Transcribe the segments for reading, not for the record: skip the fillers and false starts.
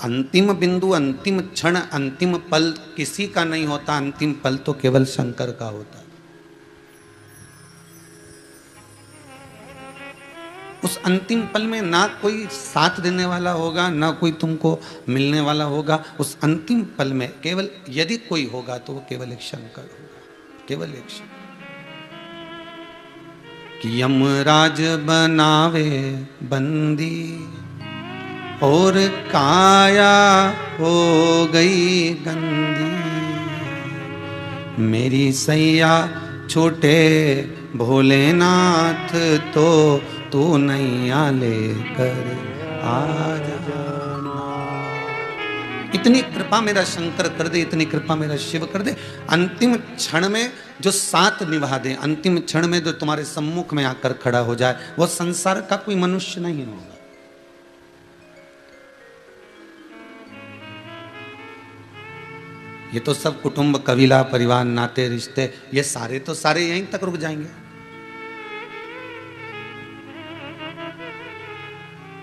अंतिम बिंदु, अंतिम क्षण, अंतिम पल किसी का नहीं होता। अंतिम पल तो केवल शंकर का होता है। उस अंतिम पल में ना कोई साथ देने वाला होगा, ना कोई तुमको मिलने वाला होगा। उस अंतिम पल में केवल यदि कोई होगा तो वो केवल एक शंकर होगा, केवल एक शंकर। कि यमराज बनावे बंदी और काया हो गई गंदी, मेरी सैया छोटे भोलेनाथ तो तू नैया लेकर आ जाना। इतनी कृपा मेरा शंकर कर दे, इतनी कृपा मेरा शिव कर दे। अंतिम क्षण में जो साथ निभा दे, अंतिम क्षण में जो तुम्हारे सम्मुख में आकर खड़ा हो जाए, वो संसार का कोई मनुष्य नहीं होगा। ये तो सब कुटुंब, कबीला, परिवार, नाते, रिश्ते, ये सारे तो सारे यहीं तक रुक जाएंगे।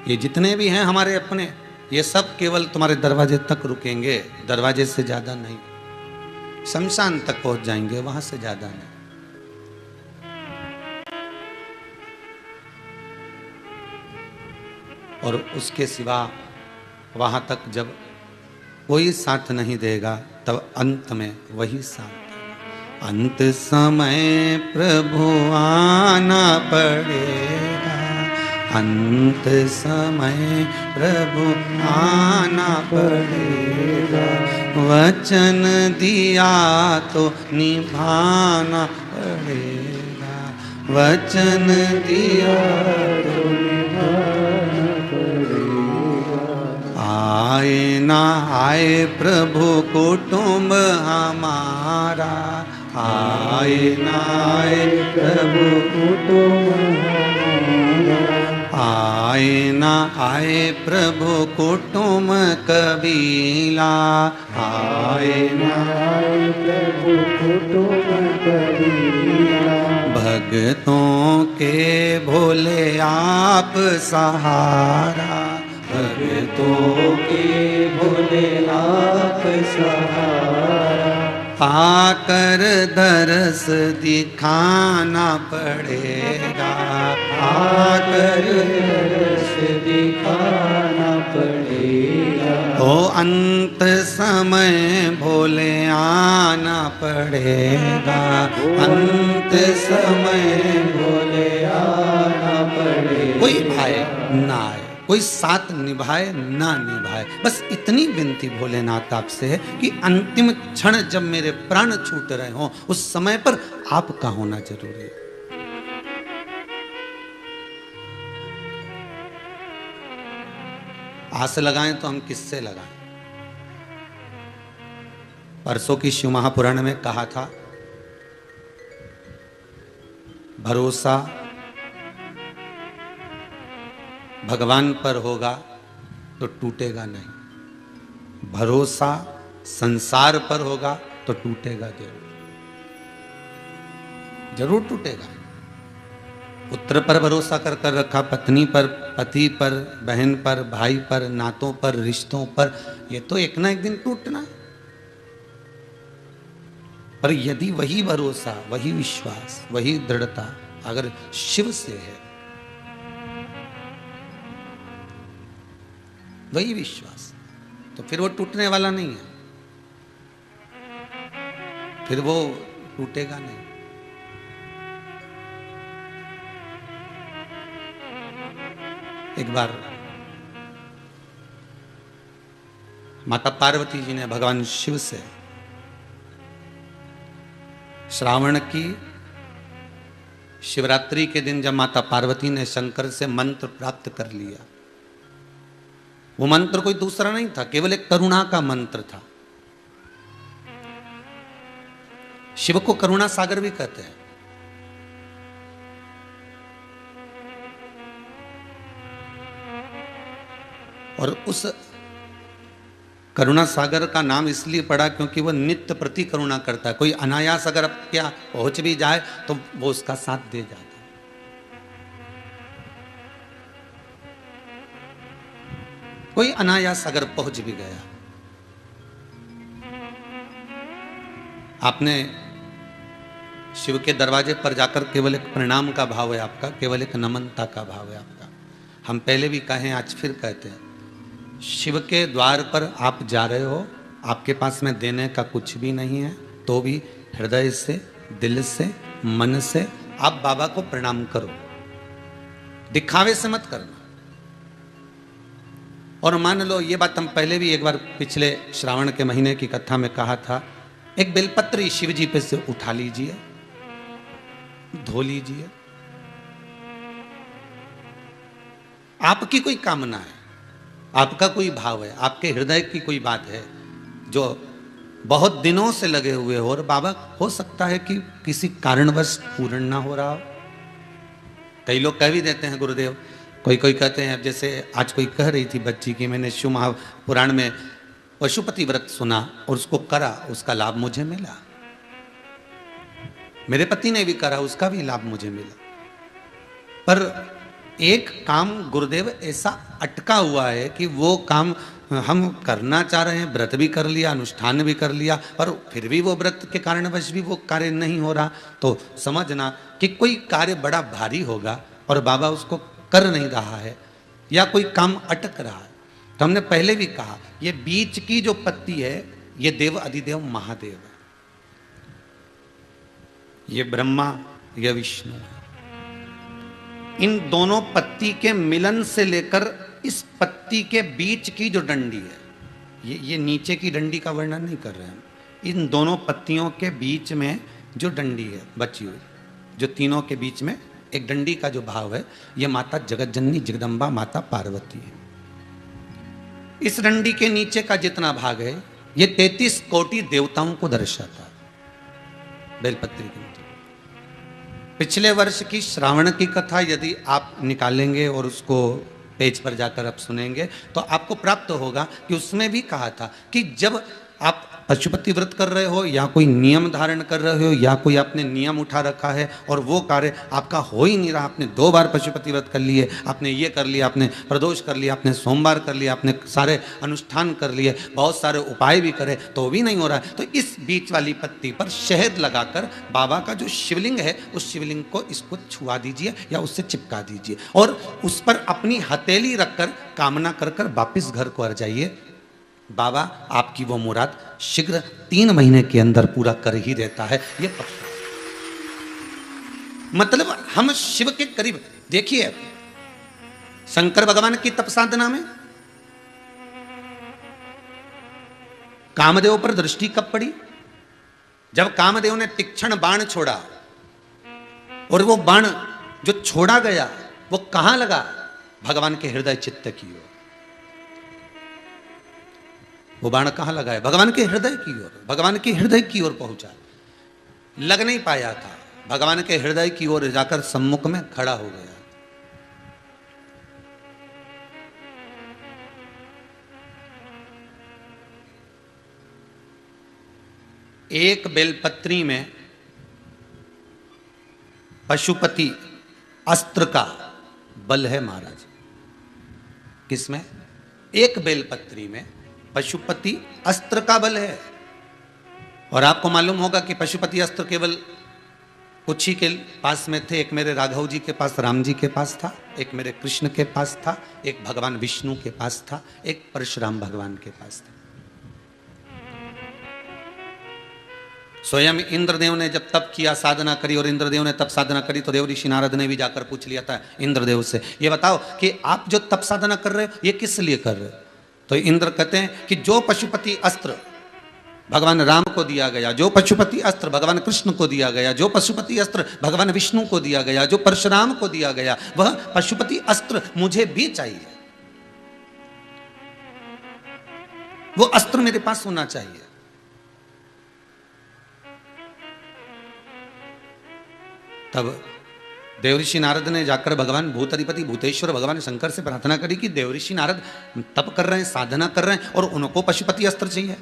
ये जितने भी हैं हमारे अपने, ये सब केवल तुम्हारे दरवाजे तक रुकेंगे, दरवाजे से ज्यादा नहीं। शमशान तक पहुंच जाएंगे, वहां से ज्यादा नहीं। और उसके सिवा वहां तक जब कोई साथ नहीं देगा, तब अंत में वही साथ। अंत समय प्रभु आना पड़ेगा, अंत समय प्रभु आना पड़ेगा, वचन दिया तो निभाना पड़ेगा, वचन दिया तो निभाना पड़ेगा। आए ना आए प्रभु कुटुंब हमारा, आए ना आए प्रभु कुटुंब हमारा, आए ना आए प्रभु कुटुंब कबीला, आए ना आए प्रभु कुटुंब कबीला, भक्तों के भोले आप सहारा, भक्तों के भोले आप सहारा, आकर दरस दिखाना पड़ेगा, आकर दरस दिखाना पड़ेगा। ओ अंत समय भोले आना पड़ेगा, अंत समय भोले आना पड़ेगा। कोई आए ना आए, कोई साथ निभाए ना निभाए, बस इतनी विनती भोलेनाथ आपसे है कि अंतिम क्षण जब मेरे प्राण छूट रहे हों, उस समय पर आपका होना जरूरी है। आस लगाएं तो हम किससे लगाएं? परसों की शिव महापुराण में कहा था, भरोसा भगवान पर होगा तो टूटेगा नहीं, भरोसा संसार पर होगा तो टूटेगा जरूर, जरूर टूटेगा। पुत्र पर भरोसा कर कर रखा, पत्नी पर, पति पर, बहन पर, भाई पर, नातों पर, रिश्तों पर, ये तो एक ना एक दिन टूटना है। पर यदि वही भरोसा, वही विश्वास, वही दृढ़ता अगर शिव से है, वही विश्वास, तो फिर वो टूटने वाला नहीं है, फिर वो टूटेगा नहीं। एक बार माता पार्वती जी ने भगवान शिव से श्रावण की शिवरात्रि के दिन जब माता पार्वती ने शंकर से मंत्र प्राप्त कर लिया, वो मंत्र कोई दूसरा नहीं था, केवल एक करुणा का मंत्र था। शिव को करुणा सागर भी कहते हैं। और उस करुणा सागर का नाम इसलिए पड़ा क्योंकि वह नित्य प्रति करुणा करता है। कोई अनायास अगर अब क्या पहुंच भी जाए तो वो उसका साथ दे जाता है। कोई अनायास अगर पहुंच भी गया, आपने शिव के दरवाजे पर जाकर केवल एक प्रणाम का भाव है आपका, केवल एक नमनता का भाव है आपका। हम पहले भी कहें, आज फिर कहते हैं, शिव के द्वार पर आप जा रहे हो, आपके पास में देने का कुछ भी नहीं है, तो भी हृदय से, दिल से, मन से आप बाबा को प्रणाम करो, दिखावे से मत करना। और मान लो, ये बात हम पहले भी एक बार पिछले श्रावण के महीने की कथा में कहा था, एक बेलपत्री शिव जी पे से उठा लीजिए, धो लीजिए। आपकी कोई कामना है, आपका कोई भाव है, आपके हृदय की कोई बात है जो बहुत दिनों से लगे हुए हो, और बाबा हो सकता है कि किसी कारणवश पूर्ण ना हो रहा हो। कई लोग कह भी देते हैं गुरुदेव, कोई कोई कहते हैं, जैसे आज कोई कह रही थी बच्ची की, मैंने शिव महापुराण में पशुपति व्रत सुना और उसको करा, उसका लाभ मुझे मिला। मेरे पति ने भी करा, उसका भी लाभ मुझे मिला। पर एक काम गुरुदेव ऐसा अटका हुआ है कि वो काम हम करना चाह रहे हैं, व्रत भी कर लिया, अनुष्ठान भी कर लिया, पर फिर भी वो व्रत के कारणवश भी वो कार्य नहीं हो रहा, तो समझना कि कोई कार्य बड़ा भारी होगा और बाबा उसको कर नहीं रहा है, या कोई काम अटक रहा है। तो हमने पहले भी कहा, ये बीच की जो पत्ती है, ये देव अधिदेव महादेव है, ये ब्रह्मा, ये विष्णु है। इन दोनों पत्ती के मिलन से लेकर इस पत्ती के बीच की जो डंडी है, ये नीचे की डंडी का वर्णन नहीं कर रहे हैं, इन दोनों पत्तियों के बीच में जो डंडी है बची हुई, जो तीनों के बीच में एक डंडी का जो भाव है, ये माता जगतजननी जगदम्बा माता पार्वती है। इस डंडी के नीचे का जितना भाग है, ये 33 कोटि देवताओं को दर्शाता है। बेलपत्री के नीचे पिछले वर्ष की श्रावण की कथा यदि आप निकालेंगे और उसको पेज पर जाकर आप सुनेंगे, तो आपको प्राप्त होगा कि उसमें भी कहा था कि जब आप पशुपति व्रत कर रहे हो, या कोई नियम धारण कर रहे हो, या कोई आपने नियम उठा रखा है और वो कार्य आपका हो ही नहीं रहा, आपने 2 बार पशुपति व्रत कर लिए, आपने ये कर लिया, आपने प्रदोष कर लिया, आपने सोमवार कर लिया, आपने सारे अनुष्ठान कर लिए, बहुत सारे उपाय भी करे, तो भी नहीं हो रहा है, तो इस बीच वाली पत्ती पर शहद लगाकर बाबा का जो शिवलिंग है, उस शिवलिंग को इसको छुआ दीजिए या उससे चिपका दीजिए, और उस पर अपनी हथेली रखकर कामना कर कर वापिस घर को आ जाइए। बाबा आपकी वो मुराद शीघ्र 3 महीने के अंदर पूरा कर ही देता है। ये पक्का, मतलब हम शिव के करीब। देखिए, शंकर भगवान की तप साधना में कामदेव पर दृष्टि कब पड़ी? जब कामदेव ने तीक्ष्ण बाण छोड़ा, और वो बाण जो छोड़ा गया वो कहां लगा? भगवान के हृदय चित्त की ओर। वो बाण कहां लगा है? भगवान के हृदय की ओर, भगवान के हृदय की ओर पहुंचा। लग नहीं पाया था, भगवान के हृदय की ओर जाकर सम्मुख में खड़ा हो गया। एक बेलपत्री में पशुपति अस्त्र का बल है महाराज। किसमें? एक बेलपत्री में पशुपति अस्त्र का बल है। और आपको मालूम होगा कि पशुपति अस्त्र केवल कुछ ही के पास में थे। एक मेरे राघव जी के पास, राम जी के पास था, एक मेरे कृष्ण के पास था, एक भगवान विष्णु के पास था, एक परशुराम भगवान के पास था। स्वयं इंद्रदेव ने जब तप किया, साधना करी, और इंद्रदेव ने तप साधना करी, तो देव ऋषि नारद ने भी जाकर पूछ लिया था इंद्रदेव से, ये बताओ कि आप जो तप साधना कर रहे हो ये किस लिए कर रहे हो? तो इंद्र कहते हैं कि जो पशुपति अस्त्र भगवान राम को दिया गया, जो पशुपति अस्त्र भगवान कृष्ण को दिया गया, जो पशुपति अस्त्र भगवान विष्णु को दिया गया, जो परशुराम को दिया गया, वह पशुपति अस्त्र मुझे भी चाहिए। वो अस्त्र मेरे पास होना चाहिए। तब देवऋषि नारद ने जाकर भगवान भूतधिपति भूतेश्वर भगवान शंकर से प्रार्थना करी कि देवऋषि नारद तप कर रहे हैं, साधना कर रहे हैं, और उनको पशुपति अस्त्र चाहिए।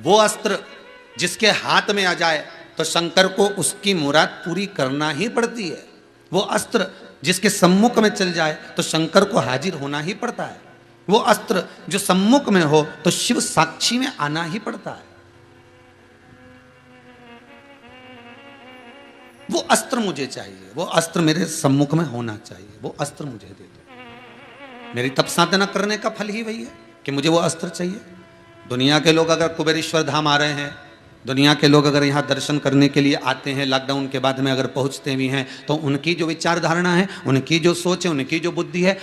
वो अस्त्र जिसके हाथ में आ जाए तो शंकर को उसकी मुराद पूरी करना ही पड़ती है। वो अस्त्र जिसके सम्मुख में चल जाए तो शंकर को हाजिर होना ही पड़ता है। वो अस्त्र जो सम्मुख में हो तो शिव साक्षी में आना ही पड़ता है। वो अस्त्र मुझे चाहिए, वो अस्त्र मेरे सम्मुख में होना चाहिए, वो अस्त्र मुझे दे दो। मेरी तप साधना करने का फल ही वही है कि मुझे वो अस्त्र चाहिए। दुनिया के लोग अगर कुबेरेश्वर धाम आ रहे हैं, दुनिया के लोग अगर यहाँ दर्शन करने के लिए आते हैं, लॉकडाउन के बाद में अगर पहुँचते भी हैं, तो उनकी जो विचारधारणा है, उनकी जो सोच है, उनकी जो बुद्धि है,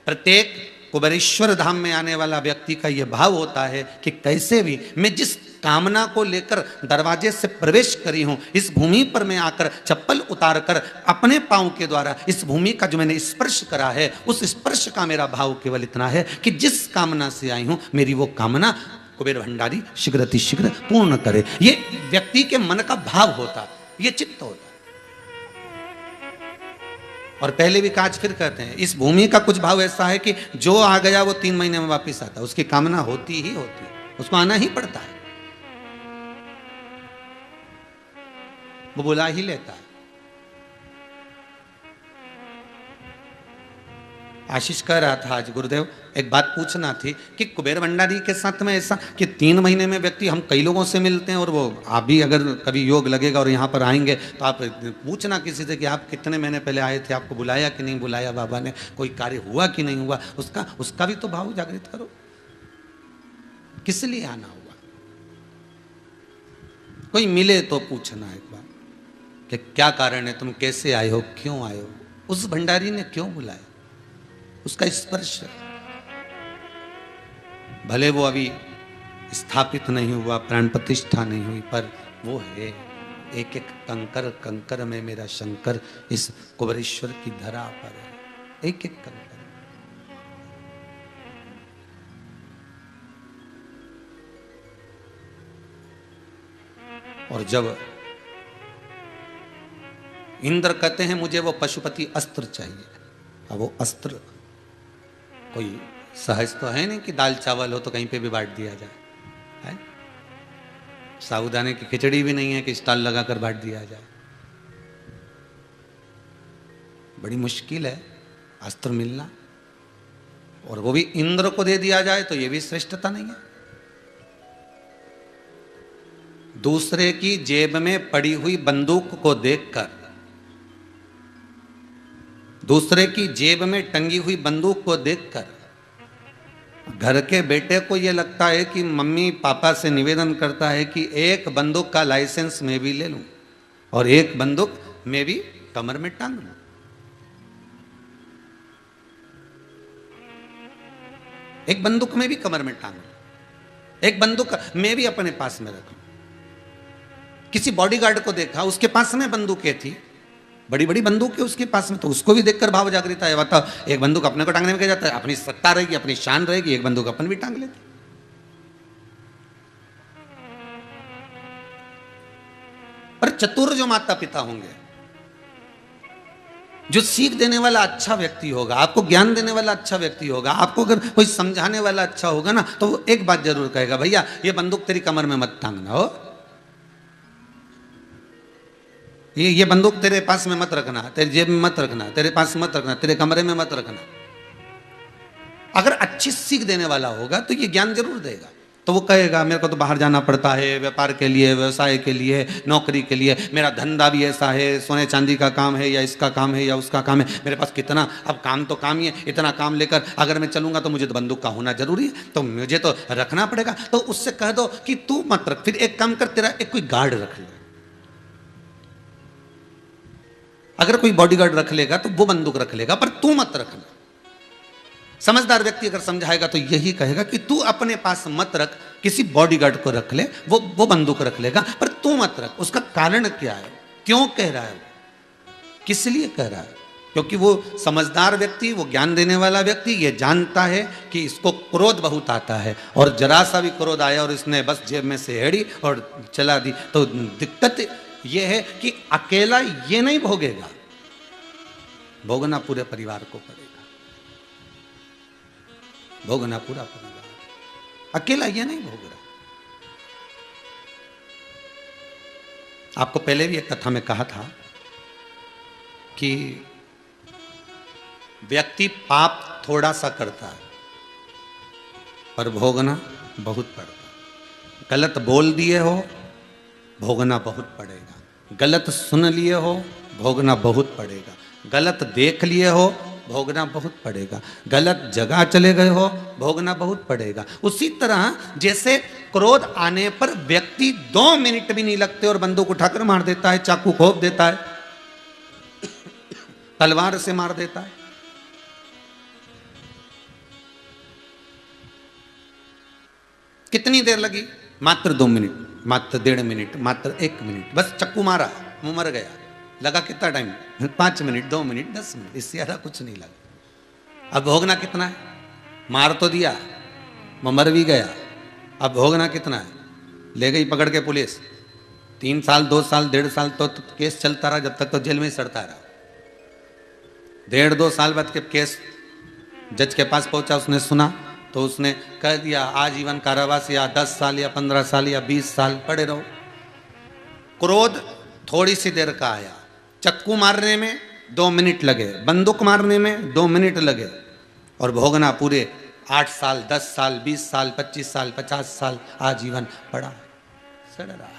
प्रत्येक कुबेरेश्वर धाम में आने वाला व्यक्ति का यह भाव होता है कि कैसे भी मैं जिस कामना को लेकर दरवाजे से प्रवेश करी हूं, इस भूमि पर मैं आकर चप्पल उतार कर अपने पांव के द्वारा इस भूमि का जो मैंने स्पर्श करा है, उस स्पर्श का मेरा भाव केवल इतना है कि जिस कामना से आई हूं, मेरी वो कामना कुबेर भंडारी शीघ्र अतिशीघ्र पूर्ण करे। ये व्यक्ति के मन का भाव होता, ये चित्त होता। और पहले भी काज फिर कहते हैं, इस भूमि का कुछ भाव ऐसा है कि जो आ गया वो 3 महीने में वापिस आता है, उसकी कामना होती ही होती है, उसको आना ही पड़ता है, वो बुला ही लेता है। आशीष कह रहा था आज, गुरुदेव एक बात पूछना थी कि कुबेर भंडारी के साथ में ऐसा कि 3 महीने में व्यक्ति, हम कई लोगों से मिलते हैं, और वो आप भी अगर कभी योग लगेगा और यहाँ पर आएंगे तो आप पूछना किसी से कि आप कितने महीने पहले आए थे, आपको बुलाया कि नहीं बुलाया बाबा ने, कोई कार्य हुआ कि नहीं हुआ, उसका भी तो भाव जागृत करो, किस लिए आना हुआ। कोई मिले तो पूछना एक बार कि क्या कारण है, तुम कैसे आए हो, क्यों आए हो, उस भंडारी ने क्यों बुलाया, उसका स्पर्श। भले वो अभी स्थापित नहीं हुआ, प्राण प्रतिष्ठा नहीं हुई, पर वो है। एक एक कंकर कंकर में मेरा शंकर इस कुबेरेश्वर की धरा पर है, एक एक कंकर। और जब इंद्र कहते हैं मुझे वो पशुपति अस्त्र चाहिए, अब वो अस्त्र कोई सहज तो है नहीं कि दाल चावल हो तो कहीं पे भी बांट दिया जाए, है? साबूदाने की खिचड़ी भी नहीं है कि स्टॉल लगाकर बांट दिया जाए। बड़ी मुश्किल है अस्त्र मिलना, और वो भी इंद्र को दे दिया जाए तो ये भी श्रेष्ठता नहीं है। दूसरे की जेब में पड़ी हुई बंदूक को देखकर, दूसरे की जेब में टंगी हुई बंदूक को देखकर घर के बेटे को यह लगता है कि मम्मी पापा से निवेदन करता है कि एक बंदूक का लाइसेंस मैं भी ले लूं और एक बंदूक मैं भी कमर में टांग लूं। एक बंदूक में भी कमर में टांग लूं, एक बंदूक मैं भी अपने पास में रखूं। किसी बॉडीगार्ड को देखा, उसके पास में बंदूकें थी, बड़ी बड़ी बंदूक है उसके पास में, तो उसको भी देखकर भाव जागृत आया। बताओ, एक बंदूक अपने को टांगने में क्या जाता है, अपनी सत्ता रहेगी, अपनी शान रहेगी, एक बंदूक अपन भी टांग लेते। पर चतुर जो माता पिता होंगे, जो सीख देने वाला अच्छा व्यक्ति होगा, आपको ज्ञान देने वाला अच्छा व्यक्ति होगा, आपको अगर कोई समझाने वाला अच्छा होगा ना, तो वो एक बात जरूर कहेगा, भैया ये बंदूक तेरी कमर में मत टांगना हो, ये बंदूक तेरे पास में मत रखना, तेरी जेब में मत रखना, तेरे पास मत रखना, तेरे कमरे में मत रखना। अगर अच्छी सीख देने वाला होगा तो ये ज्ञान जरूर देगा। तो वो कहेगा मेरे को तो बाहर जाना पड़ता है, व्यापार के लिए, व्यवसाय के लिए, नौकरी के लिए, मेरा धंधा भी ऐसा है, सोने चांदी का काम है या इसका काम है या उसका काम है, मेरे पास कितना, अब काम तो काम ही है, इतना काम लेकर अगर मैं चलूंगा तो मुझे तो बंदूक का होना जरूरी है, तो मुझे तो रखना पड़ेगा। तो उससे कह दो कि तू मत रख, फिर एक काम कर, तेरा एक कोई गार्ड रख ले। अगर कोई बॉडीगार्ड रख लेगा तो वो बंदूक रख लेगा, पर तू मत रखना। समझदार व्यक्ति अगर समझाएगा तो यही कहेगा कि तू अपने पास मत रख, किसी बॉडीगार्ड को रख ले, वो बंदूक रख लेगा, पर तू मत रख। उसका कारण क्या है, क्यों कह रहा है, किस लिए कह रहा है? क्योंकि वो समझदार व्यक्ति, वो ज्ञान देने वाला व्यक्ति ये जानता है कि इसको क्रोध बहुत आता है, और जरा सा भी क्रोध आया और इसने बस जेब में से हेड़ी और चला दी, तो दिक्कत ये है कि अकेला ये नहीं भोगेगा, भोगना पूरे परिवार को पड़ेगा, भोगना पूरा परिवार, अकेला ये नहीं भोग रहा। आपको पहले भी एक कथा में कहा था कि व्यक्ति पाप थोड़ा सा करता है पर भोगना बहुत पड़ता। गलत बोल दिए हो, भोगना बहुत पड़ेगा। गलत सुन लिए हो, भोगना बहुत पड़ेगा। गलत देख लिए हो, भोगना बहुत पड़ेगा। गलत जगह चले गए हो, भोगना बहुत पड़ेगा। उसी तरह जैसे क्रोध आने पर व्यक्ति 2 मिनट भी नहीं लगते और बंदूक उठाकर मार देता है, चाकू घोंप देता है, तलवार से मार देता है। कितनी देर लगी? मात्र 2 मिनट, मात्र 1.5 मिनट, मात्र 1 मिनट, बस चक्कू मारा, मुंह मर गया। लगा कितना टाइम? 5 मिनट, 2 मिनट, 10 मिनट, इससे ज्यादा कुछ नहीं लगा। अब भोगना कितना है? मार तो दिया, मर भी गया, अब भोगना कितना है? ले गई पकड़ के पुलिस, 3 साल, 2 साल, 1.5 साल तो केस चलता रहा, जब तक तो जेल में ही सड़ता रहा। 1.5-2 साल बाद के केस जज के पास पहुंचा, उसने सुना तो उसने कह दिया आजीवन कारावास या 10 साल या 15 साल या 20 साल पड़े रहो। क्रोध थोड़ी सी देर का आया, चक्कू मारने में 2 मिनट लगे, बंदूक मारने में 2 मिनट लगे, और भोगना पूरे 8 साल, 10 साल, 20 साल, 25 साल, 50 साल आजीवन पड़ा सड़ रहा।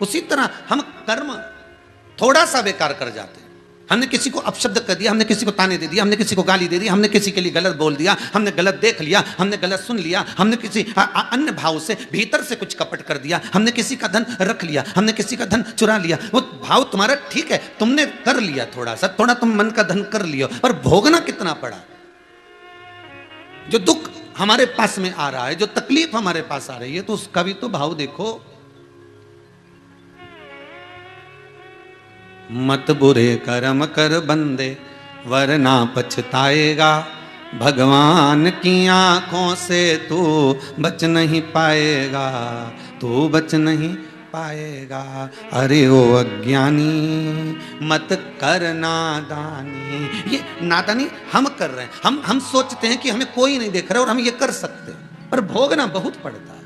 उसी तरह हम कर्म थोड़ा सा बेकार कर जाते हैं। हमने किसी को अपशब्द कर दिया, हमने किसी को ताने दे दिया, हमने किसी को गाली दे दी, हमने किसी के लिए गलत बोल दिया, हमने गलत देख लिया, हमने गलत सुन लिया, हमने किसी अन्य भाव से भीतर से कुछ कपट कर दिया, हमने किसी का धन रख लिया, हमने किसी का धन चुरा लिया। वो भाव तुम्हारा ठीक है, तुमने कर लिया, थोड़ा सा, थोड़ा तुम मन का धन कर लियो, पर भोगना कितना पड़ा? जो दुख हमारे पास में आ रहा है, जो तकलीफ हमारे पास आ रही है, तो उसका भी तो भाव देखो। मत बुरे कर्म कर बंदे वरना पछताएगा, भगवान की आंखों से तू बच नहीं पाएगा, तू बच नहीं पाएगा। अरे ओ अज्ञानी मत कर नादानी। ये नादानी हम कर रहे हैं, हम सोचते हैं कि हमें कोई नहीं देख रहा और हम ये कर सकते हैं, पर भोगना बहुत पड़ता है।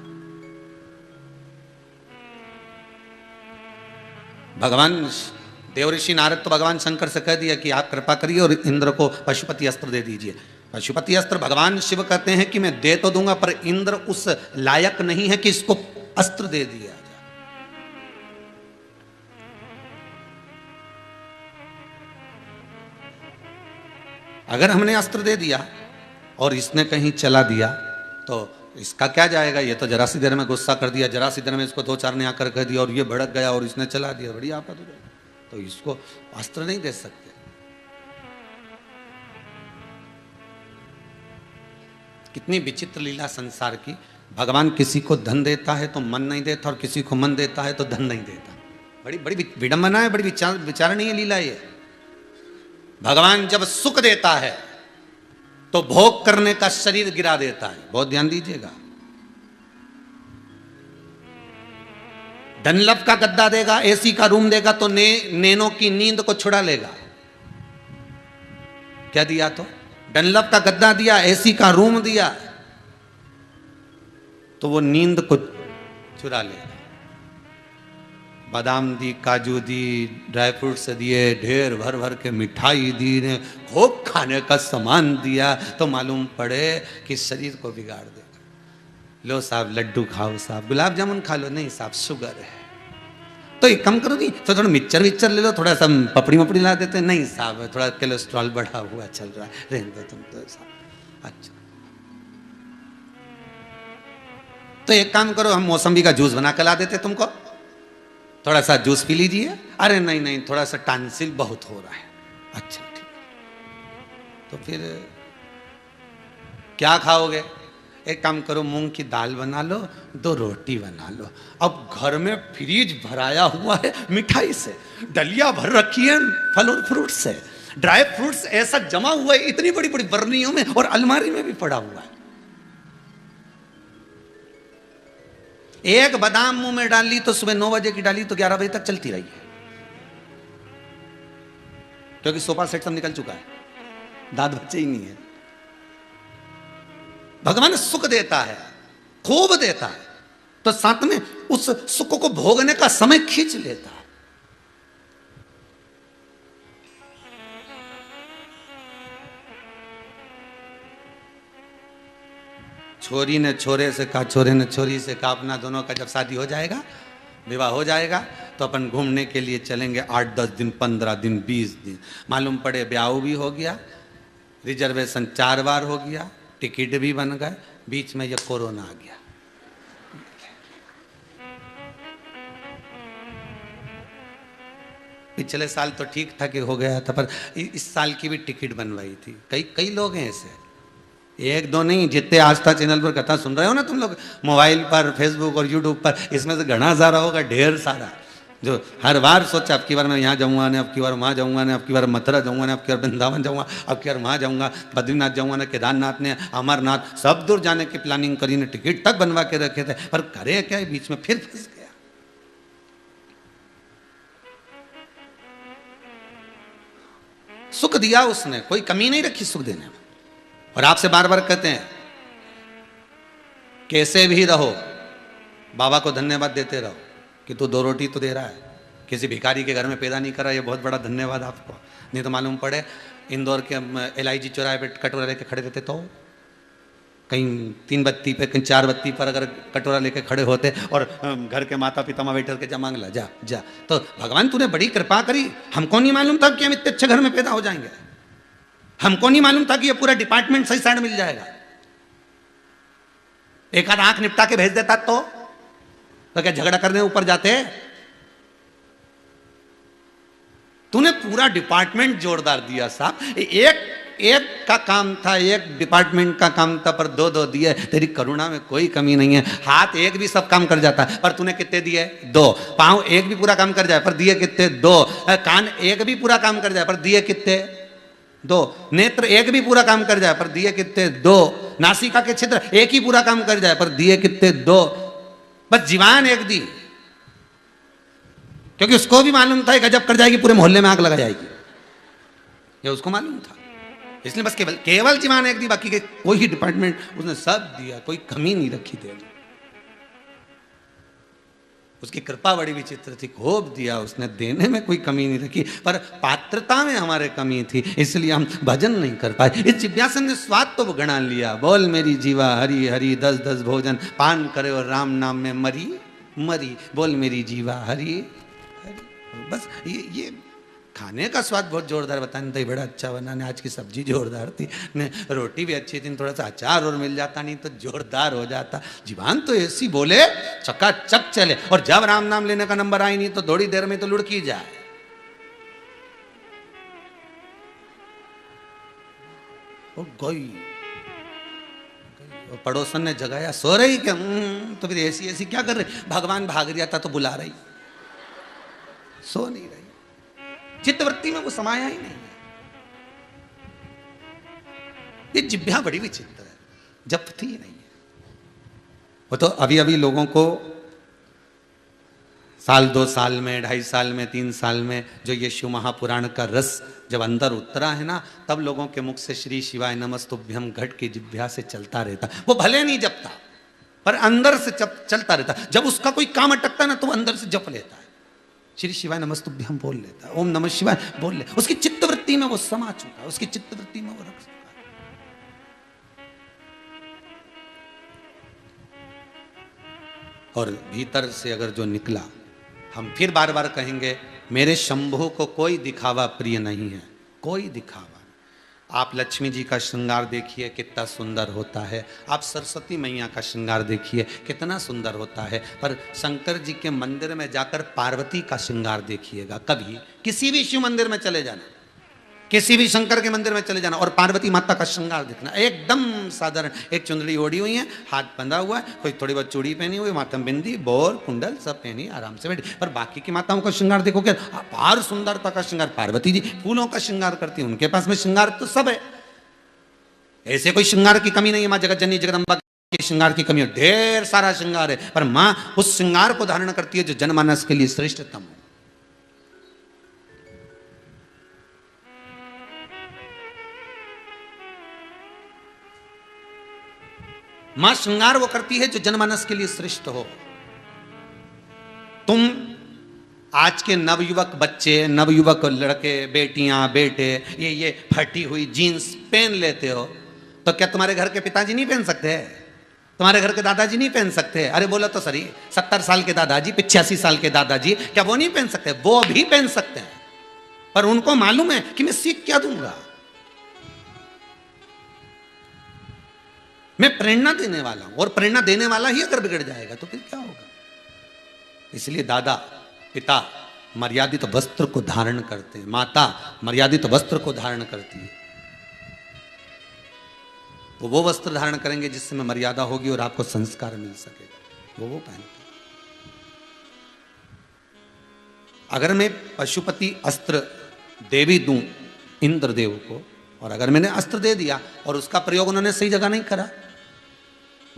भगवान देवऋषि नारद तो भगवान शंकर से कह दिया कि आप कृपा करिए और इंद्र को पशुपति अस्त्र दे दीजिए। पशुपति अस्त्र भगवान शिव कहते हैं कि मैं दे तो दूंगा, पर इंद्र उस लायक नहीं है कि इसको अस्त्र दे दिया जाए। अगर हमने अस्त्र दे दिया और इसने कहीं चला दिया तो इसका क्या जाएगा? ये तो जरा सी देर में गुस्सा कर दिया, जरा सी देर में इसको 2-4 ने आकर कह दिया और ये भड़क गया और इसने चला दिया, बड़ी आफत हो जाएगी। तो इसको अस्त्र नहीं दे सकते। कितनी विचित्र लीला संसार की। भगवान किसी को धन देता है तो मन नहीं देता, और किसी को मन देता है तो धन नहीं देता। बड़ी बड़ी विडंबना है, बड़ी विचारणीय लीला ये। भगवान जब सुख देता है तो भोग करने का शरीर गिरा देता है। बहुत ध्यान दीजिएगा। डनलप का गद्दा देगा, एसी का रूम देगा तो नैनो की नींद को छुड़ा लेगा। क्या दिया? तो डनलप का गद्दा दिया, एसी का रूम दिया, तो वो नींद को चुरा लेगा। बादाम दी, काजू दी, ड्राई फ्रूट्स दिए, ढेर भर भर के मिठाई दी, ने खूब खाने का सामान दिया, तो मालूम पड़े कि शरीर को बिगाड़ देगा। लो साहब लड्डू खाओ, साहब गुलाब जामुन खा लो, नहीं साहब शुगर है, तो एक कम करो जी, तो थोड़ा मिक्सचर विक्चर ले लो, थोड़ा सा पपड़ी मपड़ी ला देते, नहीं साहब थोड़ा कोलेस्ट्रॉल बढ़ा हुआ चल रहा है, रहने दो तुम तो साहब। अच्छा तो एक काम करो, हम मौसम्बी का जूस बना कर ला देते तुमको, थोड़ा सा जूस पी लीजिए। अरे नहीं नहीं, थोड़ा सा टांसिल बहुत हो रहा है। अच्छा ठीक, तो फिर क्या खाओगे? एक काम करो, मूंग की दाल बना लो, 2 रोटी बना लो। अब घर में फ्रीज भराया हुआ है मिठाई से, डलिया भर रखी है फल और फ्रूट से, ड्राई फ्रूट्स ऐसा जमा हुआ है इतनी बड़ी बड़ी बर्नियों में, और अलमारी में भी पड़ा हुआ है। एक बादाम मुंह में डाल ली तो सुबह 9 बजे की डाली तो 11 बजे तक चलती रही है, क्योंकि सोफा सेट सब निकल चुका है, दांत बचे ही नहीं है। भगवान सुख देता है, खूब देता है, तो साथ में उस सुख को भोगने का समय खींच लेता है। छोरी ने छोरे से कहा, छोरे ने छोरी से कहा, अपना दोनों का जब शादी हो जाएगा, विवाह हो जाएगा, तो अपन घूमने के लिए चलेंगे 8-10 दिन, 15 दिन, 20 दिन। मालूम पड़े ब्याह भी हो गया, रिजर्वेशन 4 बार हो गया, टिकट भी बन गए, बीच में ये कोरोना आ गया। पिछले साल तो ठीक था कि हो गया था, पर इस साल की भी टिकट बनवाई थी। कई लोग हैं ऐसे, एक दो नहीं, जितने आस्था चैनल पर कथा सुन रहे हो ना तुम लोग, मोबाइल पर, फेसबुक और यूट्यूब पर, इसमें से घना सारा होगा, ढेर सारा, जो हर बार सोचा अब की बार मैं यहाँ जाऊँगा ने, अब की बार वहाँ जाऊँगा ने, अब की बार मथुरा जाऊँगा ने, अब की बार वृंदावन जाऊँगा, अब की बार वहाँ जाऊँगा, बद्रीनाथ जाऊँगा ने, केदारनाथ ने, अमरनाथ, सब दूर जाने की प्लानिंग करी ने, टिकट तक बनवा के रखे थे, पर करे क्या, बीच में फिर फंस गया। सुख दिया उसने, कोई कमी नहीं रखी सुख देने में। और आपसे बार बार कहते हैं कैसे भी रहो, बाबा को धन्यवाद देते रहो कि तू 2 रोटी तो दे रहा है, किसी भिखारी के घर में पैदा नहीं कर रहा, ये बहुत बड़ा धन्यवाद आपको। नहीं तो मालूम पड़े इंदौर के LIG चौराहे पे कटोरा लेके खड़े रहते, तो कहीं 3 बत्ती पे, कहीं 4 बत्ती पर अगर कटोरा लेके खड़े होते और घर के माता पिता में बैठे के जा मांग ला, जा जा, तो भगवान तूने बड़ी कृपा करी, हमको नहीं मालूम था कि हम इतने अच्छे घर में पैदा हो जाएंगे, हमको नहीं मालूम था कि ये पूरा डिपार्टमेंट सही साइड मिल जाएगा। एक आध आंख निपटा के भेज देता तो क्या झगड़ा करने ऊपर जाते? तूने पूरा डिपार्टमेंट जोरदार दिया साहब। एक का काम था, एक डिपार्टमेंट का काम था, पर 2 दिए। तेरी करुणा में कोई कमी नहीं है। हाथ एक भी सब काम कर जाता है, पर तूने कितने दिए? 2। पांव एक भी पूरा काम कर जाए, पर दिए कितने? 2। कान एक भी पूरा काम कर जाए, पर दिए कितने? 2। नेत्र एक भी पूरा काम कर जाए, पर दिए कितने? 2। नासिका के छिद्र एक ही पूरा काम कर जाए, पर दिए कितने? 2। बस जीवान एक दी, क्योंकि उसको भी मालूम था गजब कर जाएगी, पूरे मोहल्ले में आग लगा जाएगी, ये उसको मालूम था। इसलिए बस केवल जीवान एक दी, बाकी के कोई ही डिपार्टमेंट उसने सब दिया, कोई कमी नहीं रखी थी। उसकी कृपा बड़ी विचित्र थी, खूब दिया उसने, देने में कोई कमी नहीं रखी, पर पात्रता में हमारे कमी थी, इसलिए हम भजन नहीं कर पाए। इस जिज्ञासन ने स्वाद तो गणा लिया, बोल मेरी जीवा हरि हरि 10 भोजन पान करे और राम नाम में मरी मरी, बोल मेरी जीवा हरि हरि। बस ये खाने का स्वाद बहुत जोरदार बताने, दही बड़ा अच्छा बना ने, आज की सब्जी जोरदार थी ने, रोटी भी अच्छी थी, थोड़ा सा अचार और मिल जाता नहीं तो जोरदार हो जाता। जीवान तो ऐसी बोले चकाचक चले, और जब राम नाम लेने का नंबर आई नहीं तो थोड़ी देर में तो लुढ़की जाए। ओ गई, पड़ोसन ने जगाया, सो रही क्या? तो फिर ऐसी क्या कर रही? भगवान भाग रहा था तो बुला रही, सो नहीं रही, चित्तवृत्ति में वो समाया ही नहीं है। ये जिभ्या बड़ी विचित्र है, जपती ही नहीं है। वो तो अभी अभी लोगों को साल 2 साल में, 2.5 साल में, 3 साल में जो ये शिव महापुराण का रस जब अंदर उतरा है ना, तब लोगों के मुख से श्री शिवाय नमस्तुभ्यम घट की जिभ्या से चलता रहता। वो भले नहीं जपता, पर अंदर से चलता रहता। जब उसका कोई काम अटकता ना तो अंदर से जप लेता है, श्री शिवाय नमस्तुभ्यम बोल लेता है, ओम नमः शिवाय बोल ले। उसकी चित्तवृत्ति में वो समा चुका है, उसकी चित्तवृत्ति में वो रख चुका है। और भीतर से अगर जो निकला, हम फिर बार बार कहेंगे, मेरे शंभू को कोई दिखावा प्रिय नहीं है, कोई दिखावा। आप लक्ष्मी जी का श्रृंगार देखिए कितना सुंदर होता है, आप सरस्वती मैया का श्रृंगार देखिए कितना सुंदर होता है, पर शंकर जी के मंदिर में जाकर पार्वती का श्रृंगार देखिएगा। कभी किसी भी शिव मंदिर में चले जाना, किसी भी शंकर के मंदिर में चले जाना और पार्वती माता का श्रृंगार देखना, एकदम साधारण, एक चुंदड़ी ओढ़ी हुई है, हाथ बंधा हुआ है, कोई थोड़ी बहुत चूड़ी पहनी हुई, माथा में बिंदी, बोर कुंडल सब पहनी, आराम से बैठी। पर बाकी की माताओं का श्रृंगार देखोगे, अपार सुंदरता का श्रृंगार। पार्वती जी फूलों का श्रृंगार करती है, उनके पास में श्रृंगार तो सब है, ऐसे कोई श्रृंगार की कमी नहीं है। माँ जगत जननी जगदम्बा के श्रृंगार की कमी है, ढेर सारा श्रृंगार है, पर माँ उस श्रृंगार को धारण करती है जो जनमानस के लिए श्रेष्ठतम हो। मां श्रृंगार वो करती है जो जनमानस के लिए श्रेष्ठ हो। तुम आज के नवयुवक बच्चे, नवयुवक लड़के, बेटियां, बेटे ये फटी हुई जीन्स पहन लेते हो, तो क्या तुम्हारे घर के पिताजी नहीं पहन सकते? तुम्हारे घर के दादाजी नहीं पहन सकते? अरे बोलो तो सही, 70 साल के दादाजी, 85 साल के दादाजी, क्या वो नहीं पहन सकते? वो भी पहन सकते हैं, पर उनको मालूम है कि मैं सीख क्या दूंगा, मैं प्रेरणा देने वाला हूं, और प्रेरणा देने वाला ही अगर बिगड़ जाएगा तो फिर क्या होगा? इसलिए दादा पिता मर्यादित वस्त्र को धारण करते हैं, माता मर्यादित वस्त्र को धारण करती है। वो वस्त्र धारण करेंगे जिससे में मर्यादा होगी और आपको संस्कार मिल सकेगा, वो पहनते। अगर मैं पशुपति अस्त्र देवी दूं इंद्रदेव को, और अगर मैंने अस्त्र दे दिया और उसका प्रयोग उन्होंने सही जगह नहीं करा,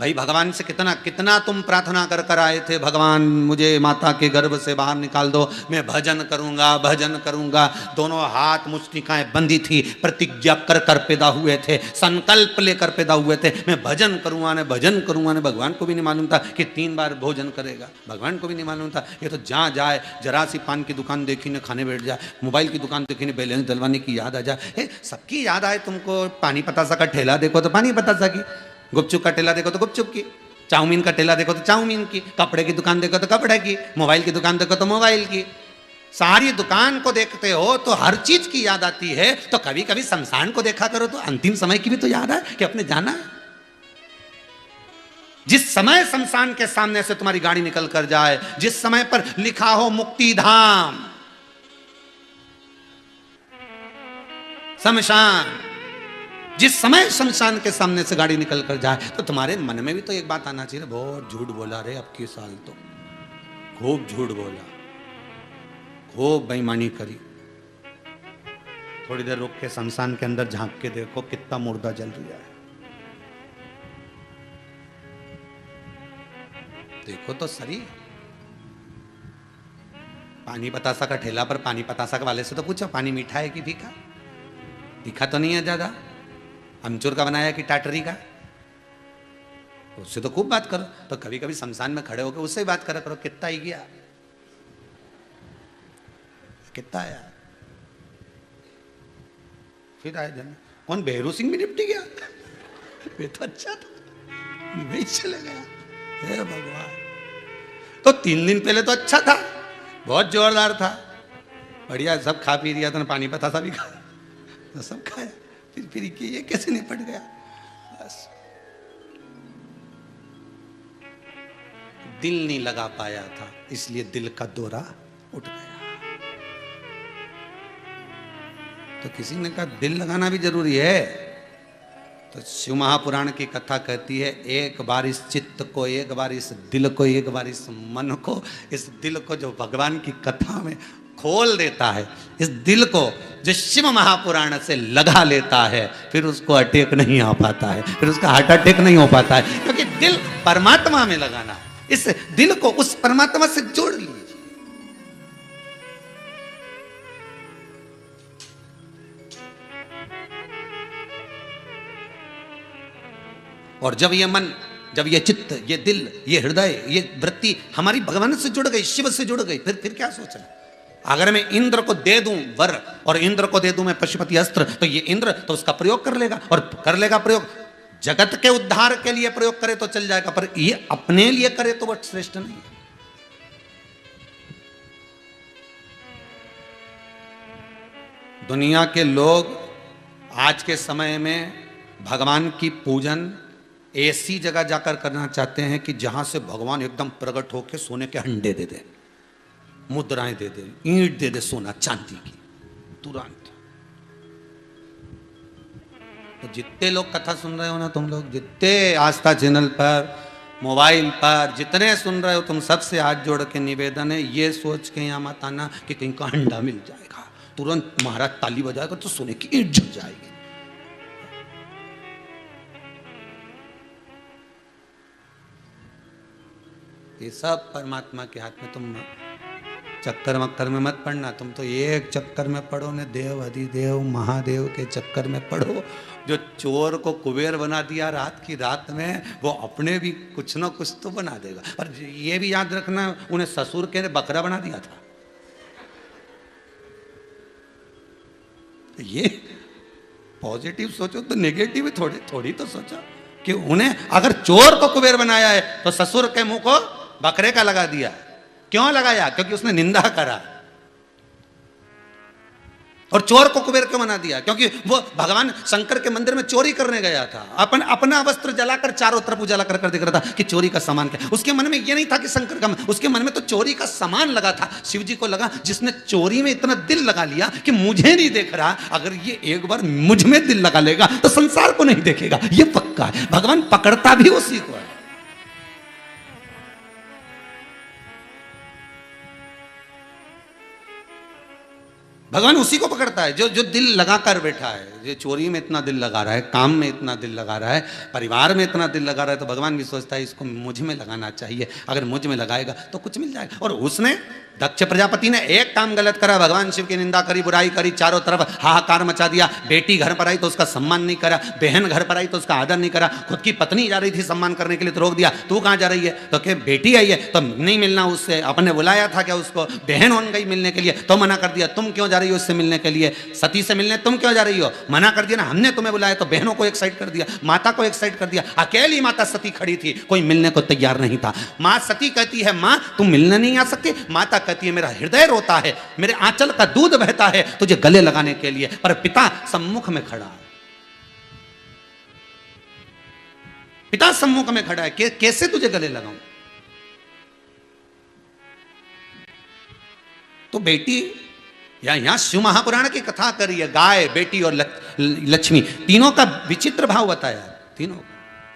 भाई भगवान से कितना कितना तुम प्रार्थना कर कर आए थे, भगवान मुझे माता के गर्भ से बाहर निकाल दो, मैं भजन करूंगा भजन करूंगा, दोनों हाथ मुष्टिकाएं बंधी थी, प्रतिज्ञा कर कर पैदा हुए थे, संकल्प लेकर पैदा हुए थे, मैं भजन करूंगा ने भजन करूंगा ने। भगवान को भी नहीं मालूम था कि 3 बार भोजन करेगा, भगवान को भी नहीं मालूम था। ये तो जहाँ जाए जरा सी पान की दुकान देखी ने खाने बैठ जाए, मोबाइल की दुकान देखी ने बैलेंस डलवाने की याद आ जाए, सबकी याद आए तुमको। पानी पतासा का ठेला देखो तो पानी पतासा की, गुपचुप का ठेला देखो तो गुपचुप की, चाउमीन का ठेला देखो तो चाउमीन की, कपड़े की दुकान देखो तो कपड़े की, मोबाइल की दुकान देखो तो मोबाइल की। सारी दुकान को देखते हो तो हर चीज की याद आती है, तो कभी कभी शमशान को देखा करो तो अंतिम समय की भी तो याद है कि अपने जाना है। जिस समय शमशान के सामने से तुम्हारी गाड़ी निकल कर जाए, जिस समय पर लिखा हो मुक्ति धाम शमशान, जिस समय शमशान के सामने से गाड़ी निकल कर जाए, तो तुम्हारे मन में भी तो एक बात आना चाहिए, बहुत झूठ बोला रे अब की साल, तो खूब झूठ बोला, खूब बेईमानी करी। थोड़ी देर रुक के शमशान के अंदर झांक के देखो कितना मुर्दा जल रहा है, देखो तो सही। पानी पतासा का ठेला पर पानी पतासा के वाले से तो पूछो पानी मीठा है कि फीका? तीखा तो नहीं है ज्यादा, अमचूर का बनाया कि टाटरी का, उससे तो खूब बात करो। तो कभी कभी शमशान में खड़े होकर उससे बात करा करो, कितना ही गया, कितना आया, फिर आए जन कौन बेहरू सिंह भी निपटी गया, वे तो अच्छा था, वही चले गया। हे भगवान, तो 3 दिन पहले तो अच्छा था, बहुत जोरदार था, बढ़िया, सब खा पी लिया था, पानी पतासा भी खाया, तो सब खाया, फिर ये कैसे निपट गया? बस दिल नहीं लगा पाया था, इसलिए दिल का दौरा उठ गया। तो किसी ने कहा दिल लगाना भी जरूरी है, तो शिव महापुराण की कथा कहती है, एक बार इस चित्त को, एक बार इस दिल को, एक बार इस मन को, इस दिल को जो भगवान की कथा में खोल देता है, इस दिल को जो शिव महापुराण से लगा लेता है, फिर उसको अटैक नहीं आ पाता है, फिर उसका हार्ट अटैक नहीं हो पाता है, क्योंकि दिल परमात्मा में लगाना है। इस दिल को उस परमात्मा से जोड़ लीजिए। और जब ये मन, जब ये चित्त, ये दिल, ये हृदय, ये वृत्ति हमारी भगवान से जुड़ गई, शिव से जुड़ गई, फिर क्या सोचना? अगर मैं इंद्र को दे दूं वर, और इंद्र को दे दूं मैं पशुपति अस्त्र, तो ये इंद्र तो उसका प्रयोग कर लेगा, और कर लेगा प्रयोग, जगत के उद्धार के लिए प्रयोग करे तो चल जाएगा, पर ये अपने लिए करे तो वह श्रेष्ठ नहीं है। दुनिया के लोग आज के समय में भगवान की पूजन ऐसी जगह जाकर करना चाहते हैं कि जहां से भगवान एकदम प्रकट होकर सोने के हंडे दे दे, मुद्राएं दे दे, ईंट दे दे सोना चांदी की तुरंत। तो जितने लोग कथा सुन रहे हो ना, तुम लोग जितने आस्था चैनल पर, मोबाइल पर जितने सुन रहे हो, तुम सबसे हाथ जोड़ के निवेदन है, ये सोच के यहाँ मत आना कि कहीं का अंडा मिल जाएगा, तुरंत महाराज ताली बजाएगा तो सोने की ईंट जल जाएगी। ये सब परमात्मा के हाथ में। तुम चक्कर मक्कर में मत पढ़ना, तुम तो एक चक्कर में पढ़ो ने, देव अधिदेव महादेव के चक्कर में पढ़ो। जो चोर को कुबेर बना दिया रात की रात में, वो अपने भी कुछ ना कुछ तो बना देगा। पर ये भी याद रखना, उन्हें ससुर के ने बकरा बना दिया था। ये पॉजिटिव सोचो तो नेगेटिव थोड़ी थोड़ी तो सोचो। कि उन्हें अगर चोर को कुबेर बनाया है तो ससुर के मुंह को बकरे का लगा दिया। क्यों लगाया? क्योंकि उसने निंदा करा। और चोर को कुबेर क्यों बना दिया? क्योंकि वो भगवान शंकर के मंदिर में चोरी करने गया था, अपना वस्त्र जलाकर चारों तरफ उजाला कर देख रहा था कि चोरी का सामान क्या। उसके मन में ये नहीं था कि शंकर का, उसके मन में तो चोरी का सामान लगा था। शिव जी को लगा जिसने चोरी में इतना दिल लगा लिया कि मुझे नहीं देख रहा, अगर ये एक बार मुझ में दिल लगा लेगा तो संसार को नहीं देखेगा, ये पक्का है। भगवान पकड़ता भी उसी को है। भगवान उसी को पकड़ता है जो जो दिल लगाकर बैठा है। जो चोरी में इतना दिल लगा रहा है, काम में इतना दिल लगा रहा है, परिवार में इतना दिल लगा रहा है, तो भगवान भी सोचता है इसको मुझ में लगाना चाहिए। अगर मुझ में लगाएगा तो कुछ मिल जाएगा। और उसने, दक्ष प्रजापति ने एक काम गलत करा, भगवान शिव की निंदा करी, बुराई करी, चारों तरफ हाहाकार मचा दिया। बेटी घर पर आई तो उसका सम्मान नहीं करा, बहन घर पर आई तो उसका आदर नहीं करा, खुद की पत्नी जा रही थी सम्मान करने के लिए तो रोक दिया। तू कहाँ जा रही है? तो क्या बेटी आई है तो नहीं मिलना उससे, अपने बुलाया था क्या उसको? बहन बन गई मिलने के लिए तो मना कर दिया। तुम क्यों जा रही हो उससे मिलने के लिए? सती से मिलने तुम क्यों जा रही हो? मना कर दिया ना, हमने तुम्हें बुलाया। तो बहनों को एक साइड कर दिया, माता को एक साइड कर दिया। अकेली माता सती खड़ी थी, कोई मिलने को तैयार नहीं था। माँ सती कहती है माँ तुम मिलने नहीं आ सकती। माता कहती है मेरा हृदय रोता है, मेरे आंचल का दूध बहता है तुझे गले लगाने के लिए, पर पिता सम्मुख में खड़ा है। पिता सम्मुख में खड़ा है, कैसे तुझे गले लगाऊं? तो बेटी यहां शिव महापुराण की कथा करी है। गाय, बेटी और लक्ष्मी तीनों का विचित्र भाव बताया। तीनों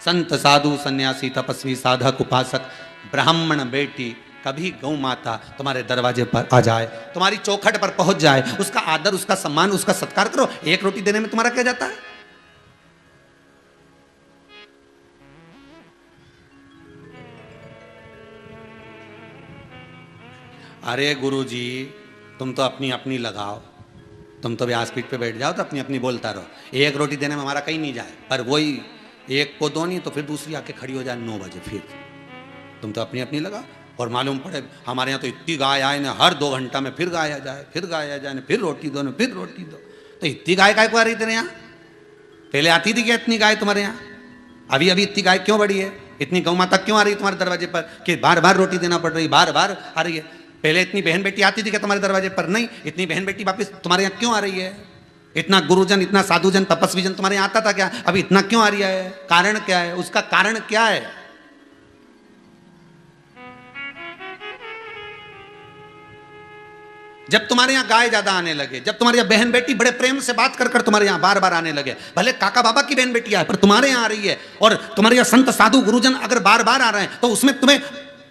संत, साधु, सन्यासी, तपस्वी, साधक, उपासक, ब्राह्मण बेटी, कभी गौ माता तुम्हारे दरवाजे पर आ जाए, तुम्हारी चौखट पर पहुंच जाए, उसका आदर, उसका सम्मान, उसका सत्कार करो। एक रोटी देने में तुम्हारा क्या जाता है? अरे गुरुजी तुम तो अपनी अपनी लगाओ, तुम तो व्यासपीठ पे बैठ जाओ तो अपनी अपनी बोलता रहो। एक रोटी देने में हमारा कहीं नहीं जाए, पर वही एक को दो नहीं तो फिर दूसरी आके खड़ी हो जाए 9 बजे, फिर तुम तो अपनी अपनी लगाओ। और मालूम पड़े हमारे यहाँ तो इतनी गाय आए ना, हर 2 घंटा में फिर गाय आ जाए, फिर गाय आ जाए, फिर रोटी दो ना, फिर रोटी दो। तो इतनी गाय काय को आ रही तेरे यहाँ? पहले आती थी क्या इतनी गाय तुम्हारे यहाँ? अभी अभी इतनी गाय क्यों बढ़ी है? इतनी गौ माता क्यों आ रही है तुम्हारे दरवाजे पर कि बार बार रोटी देना पड़ रही, बार बार आ रही है? पहले इतनी बहन बेटी आती थी क्या तुम्हारे दरवाजे पर? नहीं। इतनी बहन बेटी वापस तुम्हारे यहाँ क्यों आ रही है? इतना गुरुजन, इतना साधुजन, तपस्वी जन तुम्हारे यहाँ आता था क्या? अभी इतना क्यों आ रही है? कारण क्या है? उसका कारण क्या है? जब तुम्हारे यहाँ गाय ज्यादा आने लगे, जब तुम्हारे यहाँ बहन बेटी बड़े प्रेम से बात कर तुम्हारे यहाँ बार बार आने लगे, भले काका बाबा की बहन बेटी आए पर तुम्हारे यहाँ आ रही है, और तुम्हारे यहाँ संत साधु गुरुजन अगर बार बार आ रहे हैं तो उसमें तुम्हें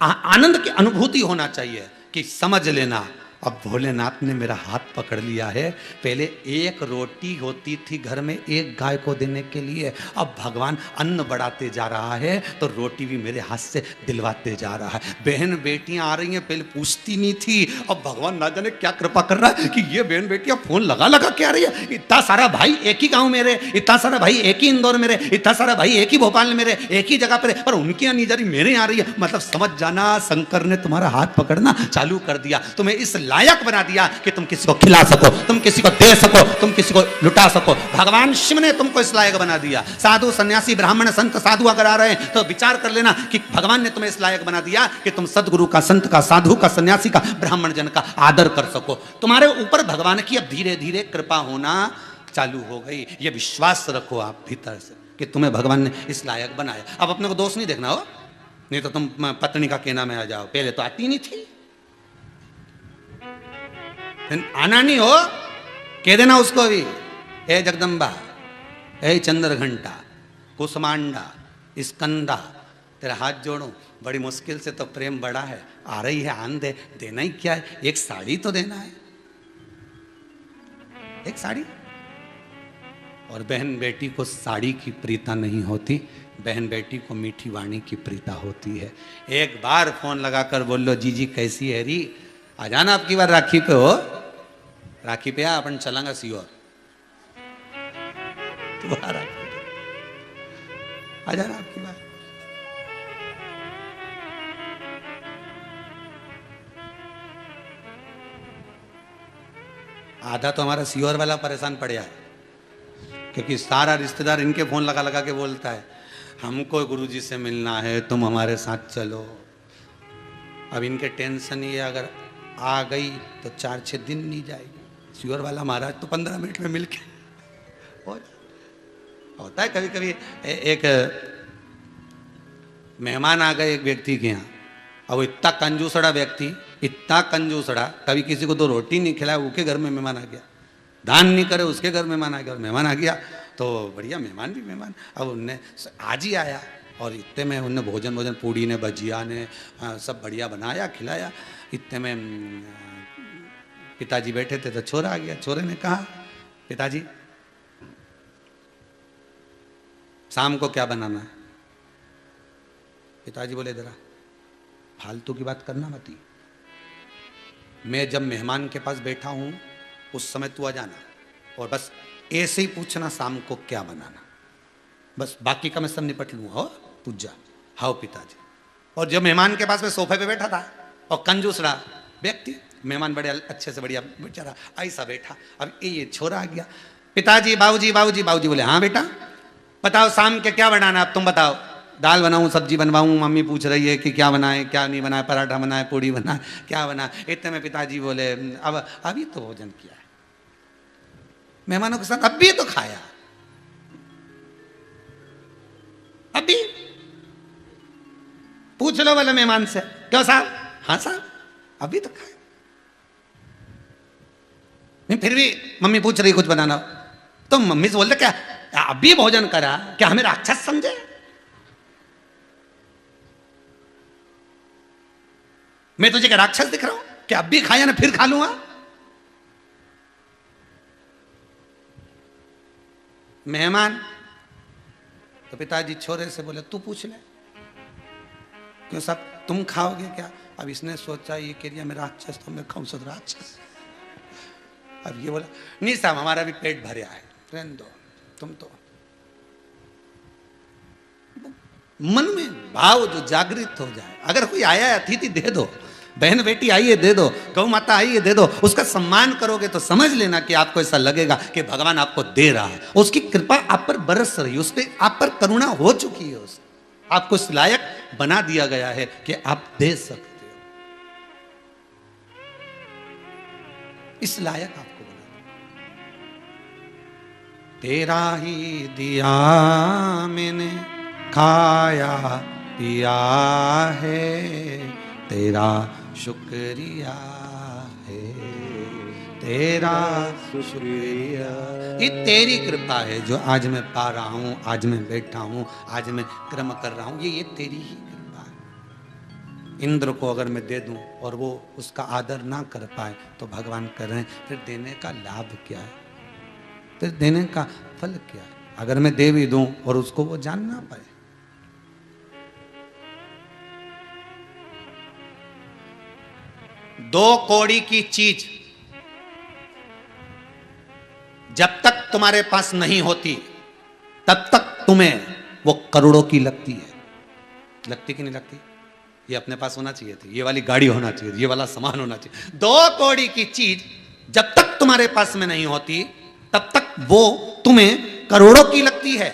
आनंद की अनुभूति होना चाहिए कि समझ लेना अब भोलेनाथ ने मेरा हाथ पकड़ लिया है। पहले एक रोटी होती थी घर में एक गाय को देने के लिए, अब भगवान अन्न बढ़ाते जा रहा है तो रोटी भी मेरे हाथ से दिलवाते जा रहा है। बहन बेटियां आ रही हैं, पहले पूछती नहीं थी, अब भगवान ना जाने क्या कृपा कर रहा है कि ये बहन बेटियां फोन लगा लगा के आ रही है। इतना सारा भाई एक ही गाँव में रहे, इतना सारा भाई एक ही इंदौर में रहे, इतना सारा भाई एक ही भोपाल में रहे, एक ही जगह पर, पर उनकी यहाँ नहीं जा रही, मेरे यहाँ आ रही है। मतलब समझ जाना शंकर ने तुम्हारा हाथ पकड़ना चालू कर दिया, तुम्हें इस लायक बना दिया कि तुम किसी को खिला सको, तुम किसी को दे सको, तुम किसी को लुटा सको। भगवान शिव ने तुमको इस लायक बना दिया। साधु, सन्यासी, ब्राह्मण, संत, साधु अगर आ रहे हैं तो विचार कर लेना कि भगवान ने तुम्हें इस लायक बना दिया कि तुम सदगुरु का, संत का, साधु का, सन्यासी का, ब्राह्मण जन का आदर कर सको। तुम्हारे ऊपर भगवान की अब धीरे धीरे कृपा होना चालू हो गई। ये विश्वास रखो आप भीतर से कि तुम्हें भगवान ने इस लायक बनाया। अब अपने को दोष नहीं देखना हो, नहीं तो तुम पत्नी का कहना में आ जाओ, पहले तो आती नहीं थी। आना नहीं हो, कह देना उसको भी, ए जगदम्बा, ए चंद्रघंटा, कुसमांडा, स्कंदा, तेरा हाथ जोड़ो, बड़ी मुश्किल से तो प्रेम बड़ा है, आ रही है आन दे, देना ही क्या है, एक साड़ी तो देना है, एक साड़ी। और बहन बेटी को साड़ी की प्रीता नहीं होती, बहन बेटी को मीठी वाणी की प्रीता होती है। एक बार फोन लगाकर बोल लो जीजी कैसी है री, आ जाना आपकी बार राखी पे हो, राखी पे अपन चलांगा सीओर, तुम्हारा आ जाना आपकी बार। आधा तो हमारा सीओर वाला परेशान पड़ है, क्योंकि सारा रिश्तेदार इनके फोन लगा लगा के बोलता है हमको गुरुजी से मिलना है, तुम हमारे साथ चलो। अब इनके टेंशन ये अगर आ गई तो 4-6 दिन नहीं जाएगी। श्योर वाला महाराज तो 15 मिनट में मिल के होता है। कभी कभी एक मेहमान आ गए एक व्यक्ति के यहाँ, अब इतना कंजूसड़ा व्यक्ति, इतना कंजूसड़ा, कभी किसी को 2 रोटी नहीं खिलाया, उसके घर में मेहमान आ गया। दान नहीं करे, उसके घर मेहमान आ गया। और मेहमान आ गया तो बढ़िया, मेहमान भी मेहमान। अब उनने आज ही आया और इतने में उनने भोजन पूड़ी ने, भजिया ने सब बढ़िया बनाया, खिलाया। इतने में पिताजी बैठे थे तो छोरा आ गया। छोरे ने कहा, पिताजी शाम को क्या बनाना है? पिताजी बोले, जरा फालतू की बात करना मत। मैं जब मेहमान के पास बैठा हूं उस समय तू आ जाना और बस ऐसे ही पूछना शाम को क्या बनाना, बस बाकी का मैं सब निपट लूंगा। हो पूछ जा। हाँ पिताजी। और जब मेहमान के पास में सोफे पे बैठा था और कंजूसड़ा व्यक्ति, मेहमान बड़े अच्छे से बढ़िया बेचारा ऐसा बैठा। अब ये छोरा आ गया, पिताजी बाबूजी बाबूजी बाबूजी। बोले हाँ बेटा बताओ शाम के क्या बनाना, अब तुम बताओ। दाल बनाऊं, सब्जी बनवाऊं, मम्मी पूछ रही है कि क्या बनाए क्या नहीं बनाए, पराठा बनाए, पूड़ी बनाए, क्या बना। इतने में पिताजी बोले, अब अभी तो भोजन किया है, मेहमानों के साथ अभी तो खाया, अभी पूछ लो वाले मेहमान से। क्यों साहब? हाँ साहब अभी तो खाया। नहीं फिर भी मम्मी पूछ रही कुछ बनाना, तो मम्मी से बोलते क्या अभी भोजन करा, क्या हमें राक्षस समझे? मैं तुझे क्या राक्षस दिख रहा हूं कि अब भी खाया ना फिर खा लूंगा? मेहमान तो पिताजी छोरे से बोले, तू पूछ ले। क्यों साहब तुम खाओगे क्या? अब इसने सोचा ये कह दिया मैं राक्षस, तो मैं खाऊं सब राक्षस। अब ये बोला, नहीं साहब हमारा भी पेट भरा है, रहने दो तुम। तो मन में भाव जो जागृत हो जाए, अगर कोई आया है अतिथि दे दो, बहन बेटी आई है दे दो, गौ माता आई है दे दो, उसका सम्मान करोगे तो समझ लेना कि आपको ऐसा लगेगा कि भगवान आपको दे रहा है, उसकी कृपा आप पर बरस रही है, उस पर आप पर करुणा हो चुकी है, उस आपको इस लायक बना दिया गया है कि आप दे सकते हो, इस लायक आपको बना। तेरा ही दिया मैंने खाया पिया है, तेरा शुक्रिया है, तेरा शुक्रिया। ये तेरी कृपा है जो आज मैं पा रहा हूं, आज मैं बैठा हूं, आज मैं कर्म कर रहा हूं, ये तेरी ही कृपा है। इंद्र को अगर मैं दे दूं और वो उसका आदर ना कर पाए तो भगवान कर रहे हैं, फिर देने का लाभ क्या है, फिर देने का फल क्या है? अगर मैं दे भी दूं और उसको वो जान ना पाए। दो कौड़ी की चीज जब तक तुम्हारे पास नहीं होती तब तक तुम्हें वो करोड़ों की लगती है। लगती कि नहीं लगती? ये अपने पास होना चाहिए थी, ये वाली गाड़ी होना चाहिए, ये वाला सामान होना चाहिए। 2 कौड़ी की चीज जब तक तुम्हारे पास में नहीं होती तब तक वो तुम्हें करोड़ों की लगती है,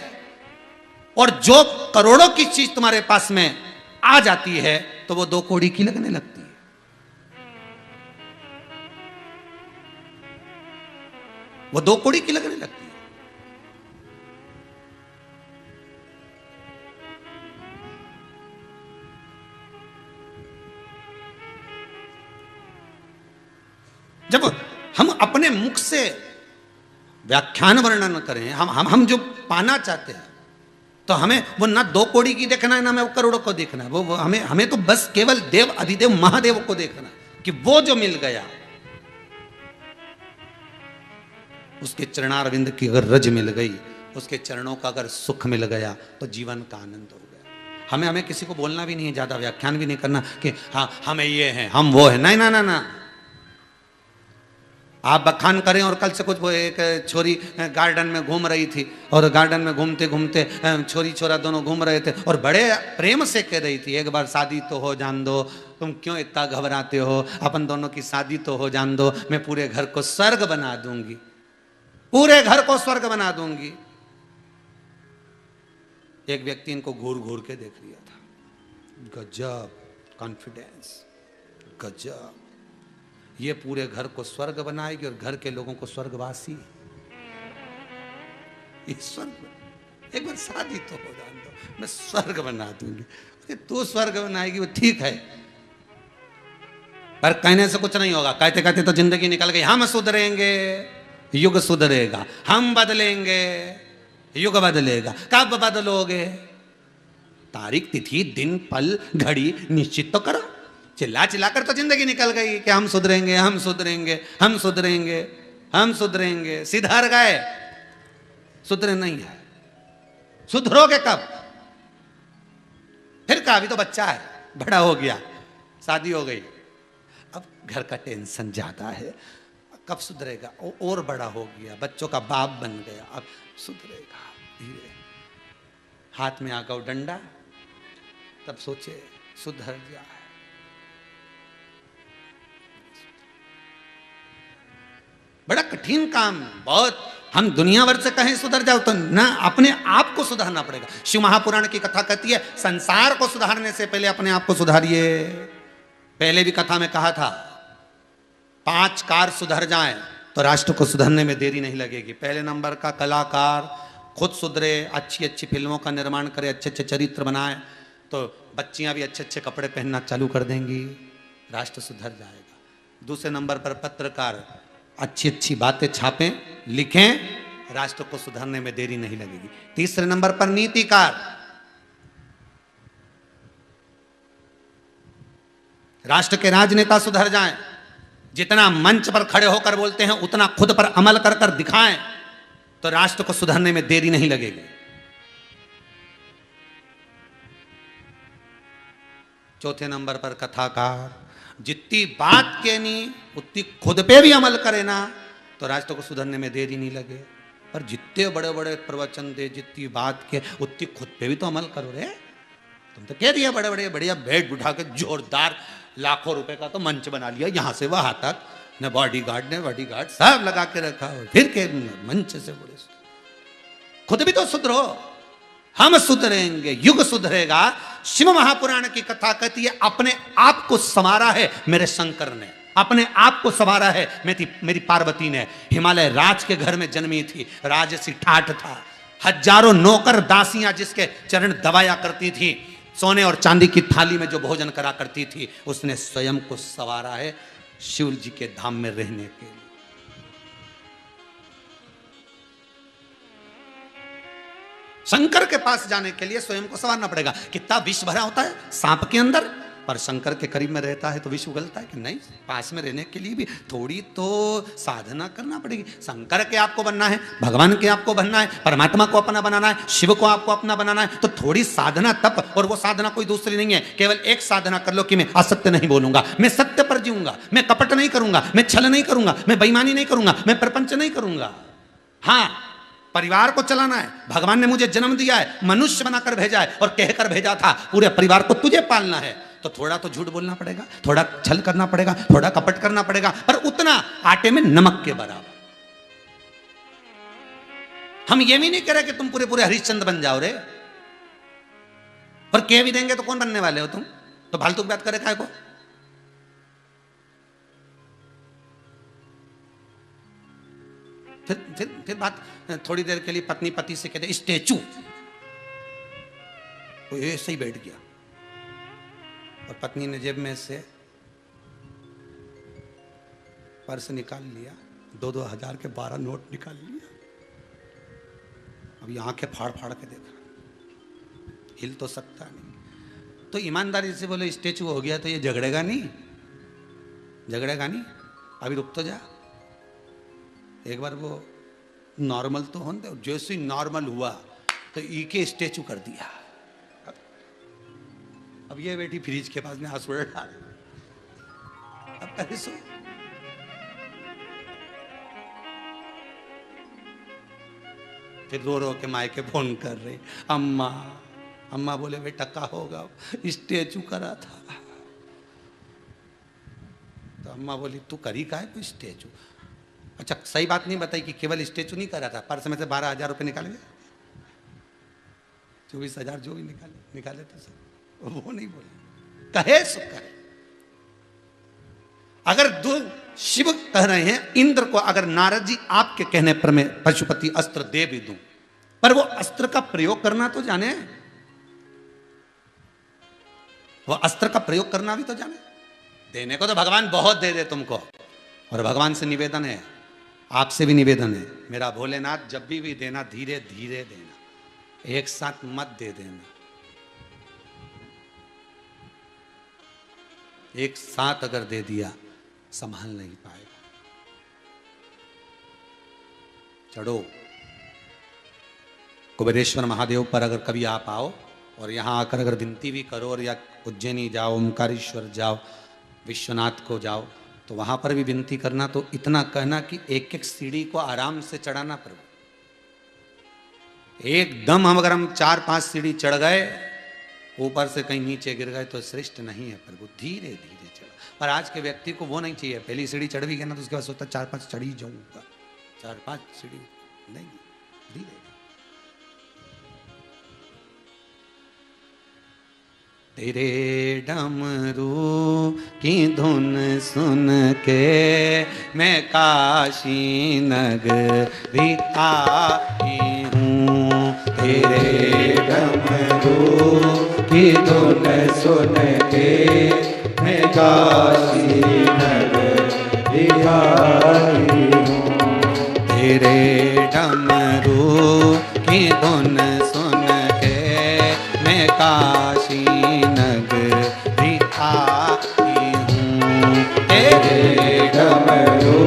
और जो करोड़ों की चीज तुम्हारे पास में आ जाती है तो वो 2 कौड़ी की लगने लगती है। वो 2 कौड़ी की लगने लगती है। जब हम अपने मुख से व्याख्यान वर्णन करें, हम जो पाना चाहते हैं, तो हमें वो ना 2 कौड़ी की देखना है, ना हमें करोड़ों को देखना है। वो हमें तो बस केवल देव अधिदेव महादेव को देखना है कि वो जो मिल गया, उसके चरणारविंद की अगर रज मिल गई, उसके चरणों का अगर सुख मिल गया तो जीवन का आनंद हो गया। हमें किसी को बोलना भी नहीं है, ज्यादा व्याख्यान भी नहीं करना कि हाँ हमें ये है, हम वो है। नहीं ना ना ना, आप बखान करें। और कल से कुछ वो एक छोरी गार्डन में घूम रही थी, और गार्डन में घूमते घूमते छोरी छोरा दोनों घूम रहे थे, और बड़े प्रेम से कह रही थी, एक बार शादी तो हो जान दो, तुम क्यों इतना घबराते हो, अपन दोनों की शादी तो हो जान दो, मैं पूरे घर को स्वर्ग बना दूंगी, पूरे घर को स्वर्ग बना दूंगी। एक व्यक्ति इनको घूर घूर के देख लिया था। गजब कॉन्फिडेंस, गजब। ये पूरे घर को स्वर्ग बनाएगी और घर के लोगों को स्वर्गवासी। स्वर्ग, एक बार शादी तो हो जाने दो, मैं स्वर्ग बना दूंगी। तू स्वर्ग बनाएगी वो ठीक है, पर कहने से कुछ नहीं होगा। कहते कहते तो जिंदगी निकल गई। हम सुधरेंगे, युग सुधरेगा, हम बदलेंगे, युग बदलेगा। कब बदलोगे? तारीख, तिथि, दिन, पल, घड़ी निश्चित तो करो। चिल्ला चिल्ला कर तो जिंदगी निकल गई कि हम सुधरेंगे, हम सुधरेंगे, हम सुधरेंगे, हम सुधरेंगे। सिधर गए, सुधरे नहीं है। सुधरोगे कब? फिर कहा अभी तो बच्चा है, बड़ा हो गया, शादी हो गई, अब घर का टेंशन ज्यादा है, कब सुधरेगा? और बड़ा हो गया, बच्चों का बाप बन गया, अब सुधरेगा धीरे। हाथ में आ गया डंडा, तब सोचे सुधर जाए। बड़ा कठिन काम, बहुत। हम दुनिया भर से कहें सुधर जाओ तो ना, अपने आप को सुधारना पड़ेगा। शिव महापुराण की कथा कहती है संसार को सुधारने से पहले अपने आप को सुधारिए। पहले भी कथा में कहा था 5 कार सुधर जाएं तो राष्ट्र को सुधरने में देरी नहीं लगेगी। पहले नंबर का कलाकार खुद सुधरे, अच्छी अच्छी फिल्मों का निर्माण करे, अच्छे अच्छे चरित्र बनाए, तो बच्चियां भी अच्छे अच्छे कपड़े पहनना चालू कर देंगी, राष्ट्र सुधर जाएगा। दूसरे नंबर पर पत्रकार अच्छी अच्छी बातें छापें, लिखें, राष्ट्र को सुधारने में देरी नहीं लगेगी। तीसरे नंबर पर नीतिकार, राष्ट्र के राजनेता सुधर जाएं, जितना मंच पर खड़े होकर बोलते हैं उतना खुद पर अमल कर कर दिखाएं, तो राष्ट्र को सुधरने में देरी नहीं लगेगी। चौथे नंबर पर कथाकार, जितनी बात कहनी उतनी खुद पे भी अमल करे ना, तो राष्ट्र को सुधरने में देरी नहीं लगे। पर जितने बड़े बड़े प्रवचन दे, जितनी बात के, उतनी खुद पे भी तो अमल करो रे। तुम तो कह दिया बड़े बड़े बढ़िया बेड उठा के जोरदार लाखों रुपए का तो मंच बना लिया, यहां से वहां तक, न बॉडीगार्ड सब लगा के रखा, फिर के मंच से बड़े। खुद भी तो सुधरो, हम सुधरेंगे, युग सुधरेगा। शिव महापुराण की कथा कहती है अपने आप को संवारा है मेरे शंकर ने, अपने आप को संवारा है मेरी पार्वती ने। हिमालय राज के घर में जन्मी थी, राजसी ठाठ था, हजारों नौकर दासियां जिसके चरण दबाया करती थी, सोने और चांदी की थाली में जो भोजन करा करती थी, उसने स्वयं को संवारा है शिव जी के धाम में रहने के लिए। शंकर के पास जाने के लिए स्वयं को संवारना पड़ेगा। कितना विष भरा होता है सांप के अंदर, पर शंकर के करीब में रहता है तो विष उगलता है कि नहीं। पास में रहने के लिए भी थोड़ी तो साधना करना पड़ेगी। शंकर के आपको बनना है, भगवान के आपको बनना है, परमात्मा को अपना बनाना है, शिव को आपको अपना बनाना है, तो थोड़ी साधना तप। और वो साधना कोई दूसरी नहीं है, केवल एक साधना कर लो कि मैं असत्य नहीं बोलूंगा, मैं सत्य पर जीऊंगा, मैं कपट नहीं करूंगा, मैं छल नहीं करूंगा, मैं बेईमानी नहीं करूंगा, मैं प्रपंच नहीं करूंगा। हाँ, परिवार को चलाना है, भगवान ने मुझे जन्म दिया है, मनुष्य बनाकर भेजा है और कहकर भेजा था पूरे परिवार को तुझे पालना है, तो थोड़ा तो झूठ बोलना पड़ेगा, थोड़ा छल करना पड़ेगा, थोड़ा कपट करना पड़ेगा, पर उतना आटे में नमक के बराबर। हम ये भी नहीं कह रहे कि तुम पूरे पूरे हरिश्चंद्र बन जाओ रे, पर कह भी देंगे तो कौन बनने वाले हो तुम? तो फालतू की बात करे काय को? फिर बात थोड़ी देर के लिए पत्नी पति से कहते स्टैचू, वो ऐसे ही बैठ गया और पत्नी ने जेब में से पर्स निकाल लिया, 2-2 हजार के 12 नोट निकाल लिया। अब आंखें फाड़ फाड़ के देखा, हिल तो सकता नहीं। तो ईमानदारी से बोले स्टैचू हो गया तो ये झगड़ेगा नहीं, झगड़ेगा नहीं, अभी रुक तो जा, एक बार वो नॉर्मल तो होने दे। जैसे ही नॉर्मल हुआ तो ई के स्टैचू कर दिया। अब ये बेटी फ्रिज के पास में आंसू डाल, अब कैसे सो? फिर रो रो के मायके फोन कर रही, अम्मा अम्मा बोले बेटा क्या होगा, स्टैचू करा था। तो अम्मा बोली तू करी का है कोई स्टैचू? अच्छा सही बात नहीं बताई कि केवल स्टैचू नहीं करा था, पर्स में से 12 हजार रुपये निकाल गए। 24,000 जो भी निकाले तो सब वो नहीं बोले, कहे सो कहे। अगर दो शिव कह रहे हैं इंद्र को, अगर नारद जी आपके कहने पर मैं पशुपति अस्त्र दे भी दूं, पर वो अस्त्र का प्रयोग करना तो जाने, वो अस्त्र का प्रयोग करना भी तो जाने। देने को तो भगवान बहुत दे दे तुमको, और भगवान से निवेदन है, आपसे भी निवेदन है, मेरा भोलेनाथ जब भी देना धीरे धीरे देना, एक साथ मत दे देना। एक साथ अगर दे दिया संभाल नहीं पाएगा। चढ़ो कुबेरेश्वर महादेव पर अगर कभी आप आओ और यहां आकर अगर विनती भी करो, और या उज्जैनी जाओ, ओमकारेश्वर जाओ, विश्वनाथ को जाओ, तो वहां पर भी विनती करना, तो इतना कहना कि एक एक सीढ़ी को आराम से चढ़ाना। प्रभु एकदम अगर हम 4-5 सीढ़ी चढ़ गए, ऊपर से कहीं नीचे गिर गए तो श्रेष्ठ नहीं है प्रभु, धीरे धीरे चढ़ो। पर आज के व्यक्ति को वो नहीं चाहिए, पहली सीढ़ी चढ़ भी गया ना तो उसके बाद सोचता 4-5 चढ़ी जाऊंगा, 4-5 सीढ़ी नहीं, धीरे। तेरे डमरू की धुन सुन के मैं काशी नगरी आई हूँ, तेरे डमरू की धुन सुन के मैं काशी नगरी आई हूँ, तेरे डमरू की धुन सुन के मैं काशी नगरी आई हूँ, तेरे डमरू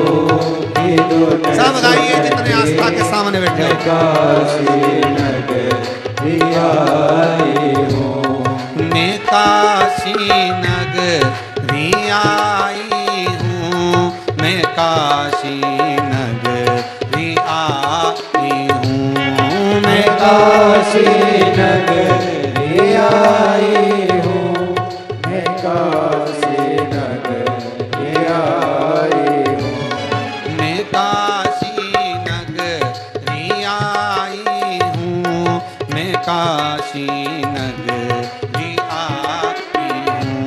की धुन। सब गाइए जितने आस्था के सामने बैठे हो। काशी नगरी आई हूँ, मैं काशी नगरी आई हूँ, मैं काशी नगरी आई हूँ, मैं काशी नगरी आई हूँ, मैं काशी नगरी आई हूँ, मैं काशी नगरी आई हूँ, मैं काशी नगरी आई हूँ,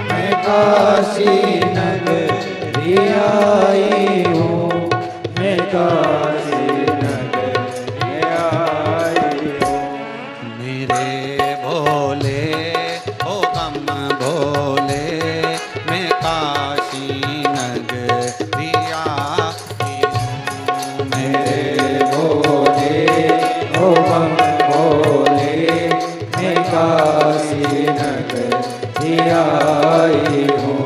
मैं काशी नगरी आई हूँ, मैं काशी नगरी आई हूँ। मेरे भोले ओ बम भोले, मैं काशी नगरी आई हूँ, मेरे भोले ओ बम भोले, मैं काशी नगरी आई हूँ।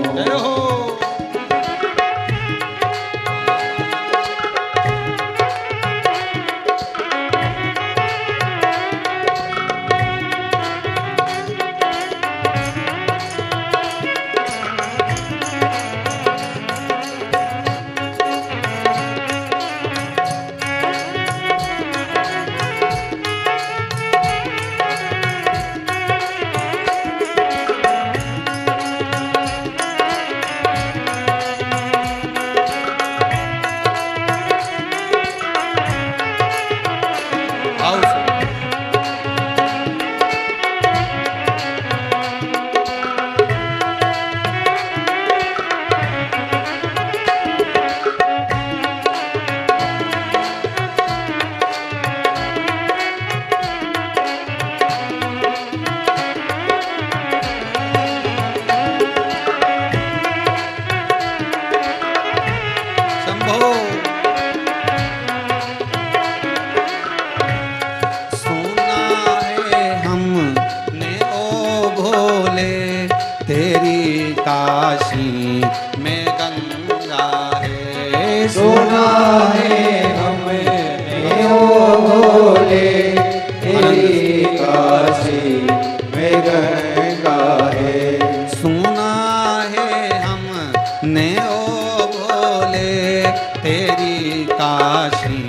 तेरी काशी में गंगा है, सुना है हमने ओ भोले, तेरी काशी में गंगा है, सुना है हमने ओ भोले, तेरी काशी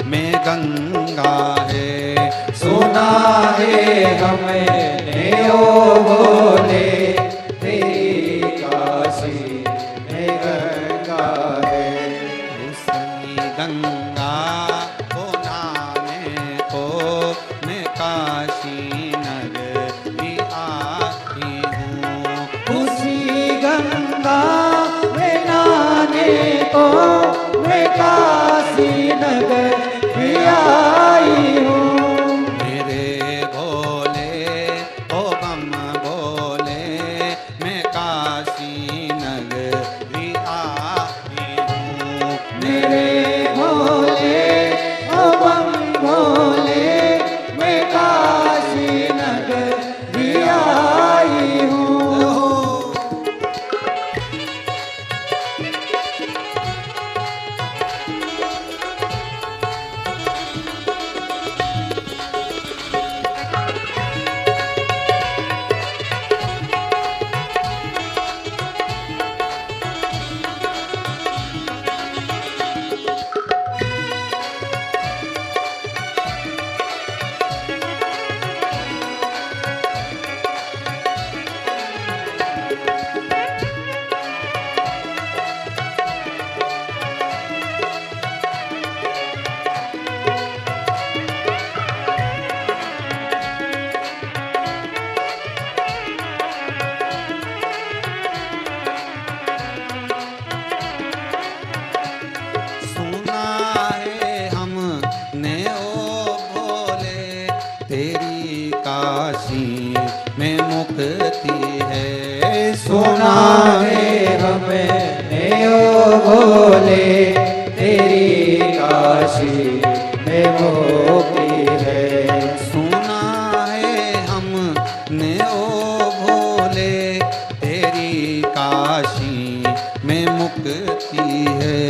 में गंगा है, सुना है हमने ओ भोले, गंगा को नाने को मैं काशी को मैं काशी नगर भी आई हूँ। मेरे भोले ओ बम भोले मैं काशी नगर भी आई हूँ। मेरे भोले ओ बम भोले मैं काशी नगर भी आई हूँ। सुना है हमने ओ भोले तेरी काशी में मुक्ति है। सुना है हमने ओ भोले तेरी काशी में मुक्ति है। सुना है हमने ओ भोले तेरी काशी में मुक्ति है।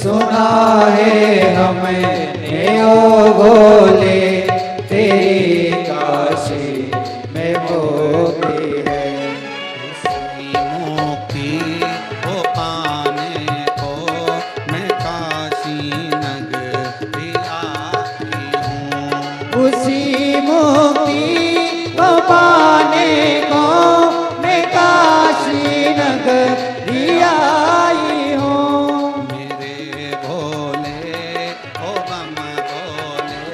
सुना है हमने ओ भोले तेरी काशी में मुक्ति है। उसकी मुक्ति को पाने को मैं काशी नगरी आई हूँ। उसी मुक्ति को पाने को मैं काशी नगरी आई हूँ। मेरे भोले ओ बम भोले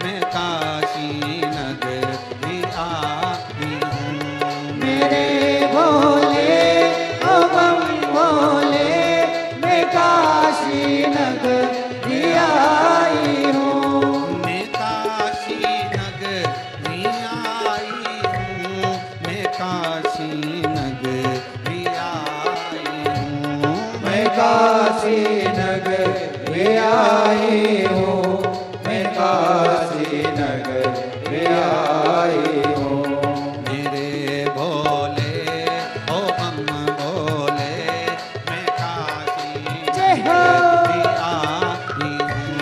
मैं काशी नगरी आई हूँ। मेरे भोले ओ बम भोले मैं काशी नगरी आई हूँ। मैं काशी नगरी आई हूँ। मैं काशी नगरी आई हूँ। मैं काशी नगरी आई हूँ। मैं काशी नगरी आई हूँ। मेरे भोले ओ बम भोले मैं काशी जय हो। नगरी आई हूँ।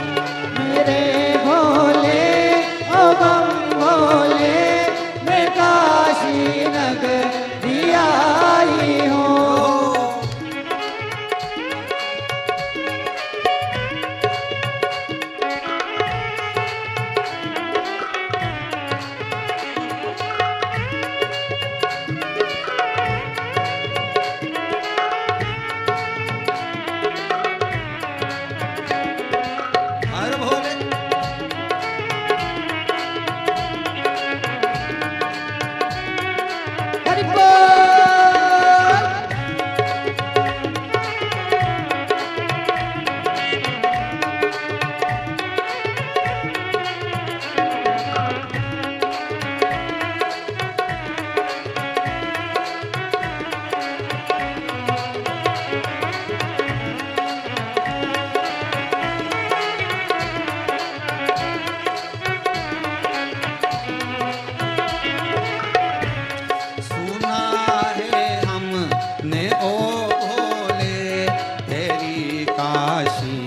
मेरे भोले ओ बम भोले मैं काशी नगरी आई हूँ। हर भोले हरि बोल। सुना है हमने ओ भोले तेरी काशी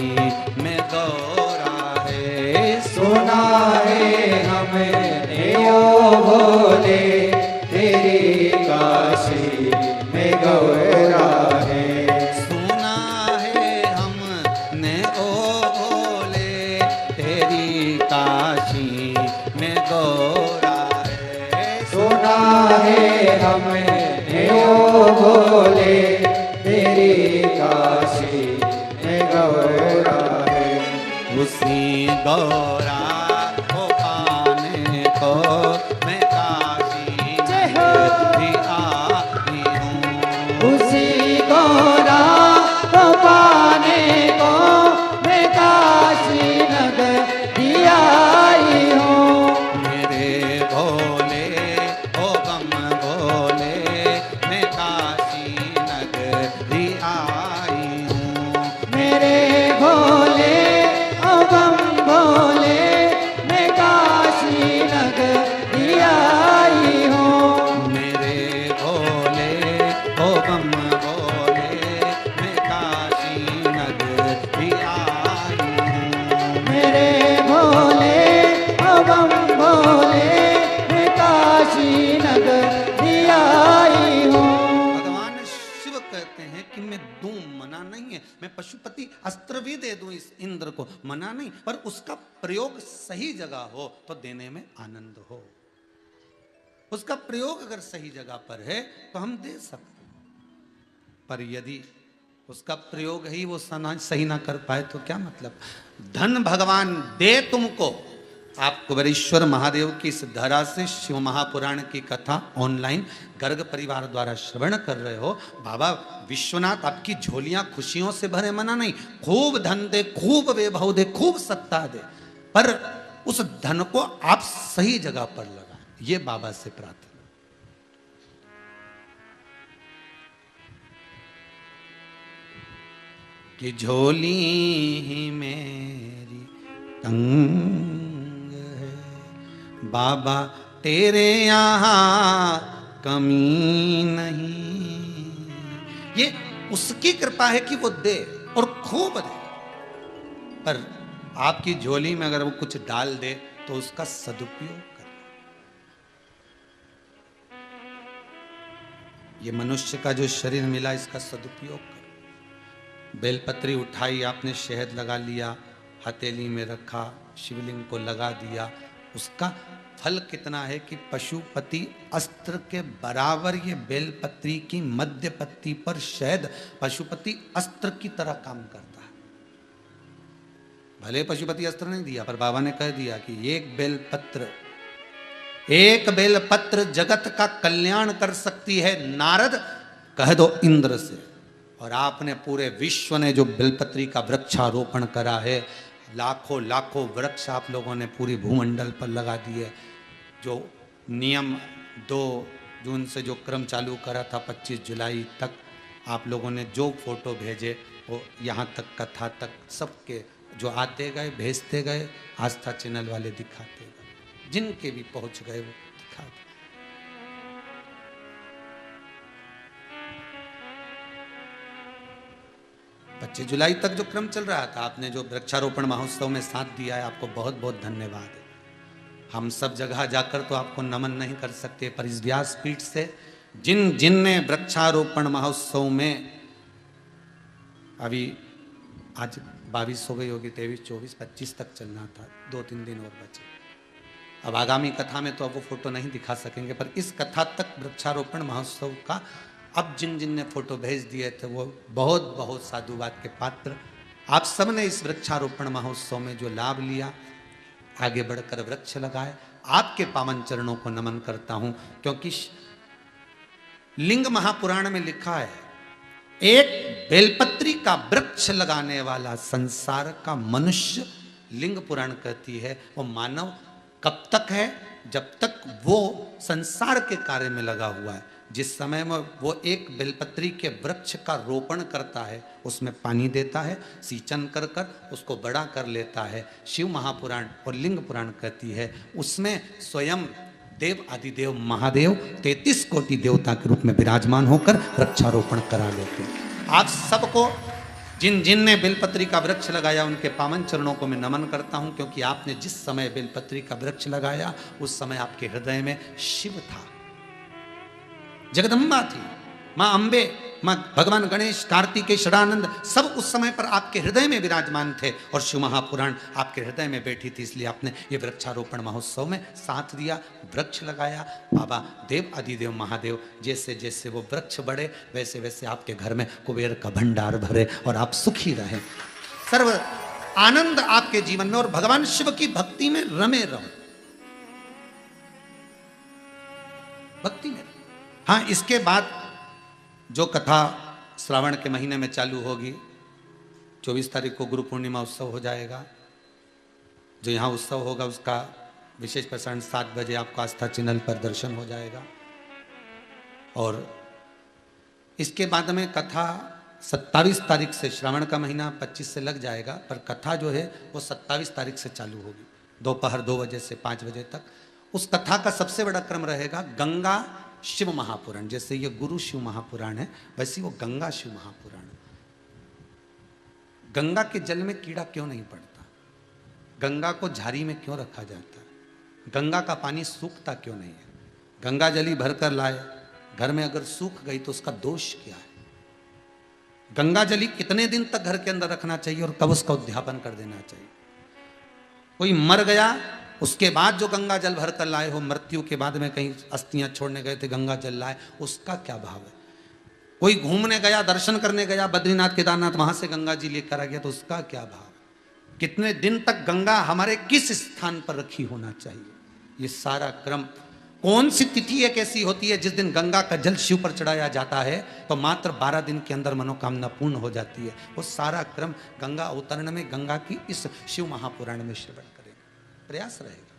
में गौरा है। सुना है हमने ओ भोले तेरी काशी में गौरा है। सुना है हमने ओ भोले तेरी काशी में गौरा है। सुना है हमने ओ भोले तेरी काशी में गौरा है। उसी गौरा को पाने को मैं काशी जय हो। भी आई हूँ। उस मना नहीं है। मैं पशुपति अस्त्र भी दे दूं इस इंद्र को, मना नहीं, पर उसका प्रयोग सही जगह हो तो देने में आनंद हो। उसका प्रयोग अगर सही जगह पर है तो हम दे सकते हैं, पर यदि उसका प्रयोग ही वो सही ना कर पाए तो क्या मतलब। धन भगवान दे तुमको। आप कुबेरेश्वर महादेव की इस धरा से शिव महापुराण की कथा ऑनलाइन गर्ग परिवार द्वारा श्रवण कर रहे हो। बाबा विश्वनाथ आपकी झोलियां खुशियों से भरे, मना नहीं, खूब धन दे, खूब वैभव दे, खूब सत्ता दे, पर उस धन को आप सही जगह पर लगा, ये बाबा से प्रार्थना। कि झोली ही मेरी तंग है, बाबा तेरे यहाँ कमी नहीं। ये उसकी कृपा है कि वो दे और खूब दे, पर आपकी झोली में अगर वो कुछ डाल दे तो उसका सदुपयोग कर। ये मनुष्य का जो शरीर मिला, इसका सदुपयोग कर। बेलपत्री उठाई आपने, शहद लगा लिया, हथेली में रखा, शिवलिंग को लगा दिया, उसका फल कितना है कि पशुपति अस्त्र के बराबर ये बेलपत्री की मध्य पत्ती पर शहद पशुपति अस्त्र की तरह काम करता है। भले पशुपति अस्त्र नहीं दिया, पर बाबा ने कह दिया कि एक बेलपत्र जगत का कल्याण कर सकती है, नारद कह दो इंद्र से। और आपने पूरे विश्व ने जो बेलपत्री का वृक्षारोपण करा है, लाखों लाखों वृक्ष आप लोगों ने पूरी भूमंडल पर लगा दिए। जो नियम 2 जून से जो क्रम चालू करा था 25 जुलाई तक, आप लोगों ने जो फोटो भेजे वो यहाँ तक, कथा तक, सबके जो आते गए भेजते गए, आस्था चैनल वाले दिखाते गए, जिनके भी पहुँच गए वो दिखाते। 25 जुलाई तक जो क्रम चल रहा था, आपने जो वृक्षारोपण महोत्सव में साथ दिया है, आपको बहुत बहुत धन्यवाद है। हम सब जगह जाकर तो आपको नमन नहीं कर सकते, पर इस व्यासपीठ से जिनने वृक्षारोपण महोत्सव में, अभी आज 22 हो गई होगी, 23, 24, 25 तक चलना था, 2-3 दिन और बचे। अब आगामी कथा में तो अब वो फोटो नहीं दिखा सकेंगे, पर इस कथा तक वृक्षारोपण महोत्सव का अब जिन ने फोटो भेज दिए थे वो बहुत बहुत साधुवाद के पात्र। आप सब ने इस वृक्षारोपण महोत्सव में जो लाभ लिया, आगे बढ़कर वृक्ष लगाए, आपके पावन चरणों को नमन करता हूं, क्योंकि लिंग महापुराण में लिखा है, एक बेलपत्री का वृक्ष लगाने वाला संसार का मनुष्य, लिंग पुराण कहती है, वो मानव कब तक है, जब तक वो संसार के कार्य में लगा हुआ है। जिस समय में वो एक बेलपत्री के वृक्ष का रोपण करता है, उसमें पानी देता है, सींचन कर कर उसको बड़ा कर लेता है, शिव महापुराण और लिंग पुराण कहती है, उसमें स्वयं देव आदिदेव महादेव 33 कोटि देवता के रूप में विराजमान होकर वृक्षारोपण करा लेते हैं। आप सबको जिन ने बेलपत्री का वृक्ष लगाया, उनके पावन चरणों को मैं नमन करता हूं, क्योंकि आपने जिस समय बेलपत्री का वृक्ष लगाया उस समय आपके हृदय में शिव था, जगदम्बा थी, माँ अम्बे, माँ भगवान गणेश, कार्तिकेय, षडानंद, सब उस समय पर आपके हृदय में विराजमान थे और शिव महापुराण आपके हृदय में बैठी थी। इसलिए आपने ये वृक्षारोपण महोत्सव में साथ दिया, वृक्ष लगाया। बाबा देव आदिदेव महादेव जैसे जैसे वो वृक्ष बढ़े, वैसे वैसे आपके घर में कुबेर का भंडार भरे और आप सुखी रहें, सर्व आनंद आपके जीवन में, और भगवान शिव की भक्ति में रमे रहो, भक्ति में। हाँ, इसके बाद जो कथा श्रावण के महीने में चालू होगी, 24 तारीख को गुरु पूर्णिमा उत्सव हो जाएगा। जो यहाँ उत्सव होगा उसका विशेष प्रसारण 7 बजे आपको आस्था चैनल पर दर्शन हो जाएगा। और इसके बाद में कथा 27 तारीख से, श्रावण का महीना 25 से लग जाएगा, पर कथा जो है वो 27 तारीख से चालू होगी, दोपहर 2 बजे से 5 बजे तक। उस कथा का सबसे बड़ा क्रम रहेगा गंगा शिव महापुराण। जैसे ये गुरु शिव महापुराण है, वैसे वो गंगा शिव महापुराण। गंगा के जल में कीड़ा क्यों नहीं पड़ता, गंगा को झाड़ी में क्यों रखा जाता है, गंगा का पानी सूखता क्यों नहीं है, गंगा जली भरकर लाए, घर में अगर सूख गई तो उसका दोष क्या है, गंगा जली कितने दिन तक घर के अंदर रखना चाहिए और कब उसका उद्यापन कर देना चाहिए। कोई मर गया, उसके बाद जो गंगा जल भर कर लाए हो, मृत्यु के बाद में कहीं अस्थियां छोड़ने गए थे, गंगा जल लाए, उसका क्या भाव है। कोई घूमने गया, दर्शन करने गया, बद्रीनाथ केदारनाथ, वहां से गंगा जी लेकर आ गया, तो उसका क्या भाव। कितने दिन तक गंगा हमारे किस स्थान पर रखी होना चाहिए, ये सारा क्रम। कौन सी तिथि एक ऐसी होती है जिस दिन गंगा का जल शिव पर चढ़ाया जाता है तो मात्र 12 दिन के अंदर मनोकामना पूर्ण हो जाती है। वो सारा क्रम गंगा अवतरण में, गंगा की इस शिव महापुराण में श्रवण करेगा, प्रयास रहेगा।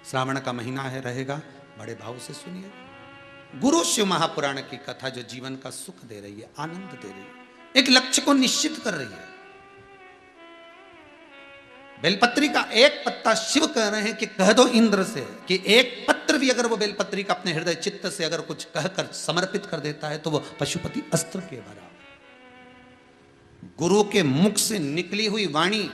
श्रावण का महीना है, रहेगा, बड़े भाव से सुनिए। गुरु शिव महापुराण की कथा जो जीवन का सुख दे रही है, आनंद दे रही है, एक लक्ष्य को निश्चित कर रही है। बेलपत्री का एक पत्ता शिव कह रहे हैं कि कह दो इंद्र से कि एक पत्र भी अगर वो बेलपत्री का अपने हृदय चित्त से अगर कुछ कहकर समर्पित कर देता है तो वो पशुपति अस्त्र के बराबर। गुरु के मुख से निकली हुई वाणी,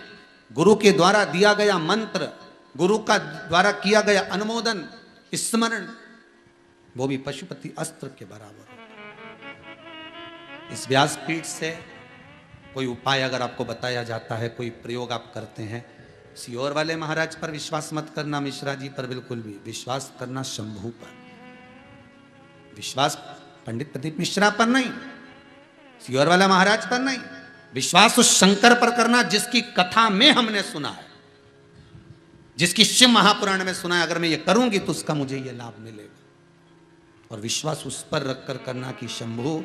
गुरु के द्वारा दिया गया मंत्र, गुरु का द्वारा किया गया अनुमोदन, स्मरण, वो भी पशुपति अस्त्र के बराबर होता है। इस व्यासपीठ से कोई उपाय अगर आपको बताया जाता है, कोई प्रयोग आप करते हैं, सियोर वाले महाराज पर विश्वास मत करना, मिश्रा जी पर बिल्कुल भी विश्वास करना, शंभू पर विश्वास, पंडित प्रदीप मिश्रा पर नहीं, सियोर वाला महाराज पर नहीं, विश्वास उस शंकर पर करना जिसकी कथा में हमने सुना है, जिसकी शिव महापुराण में सुना है। अगर मैं ये करूंगी तो उसका मुझे ये लाभ मिलेगा, और विश्वास उस पर रखकर करना कि शंभू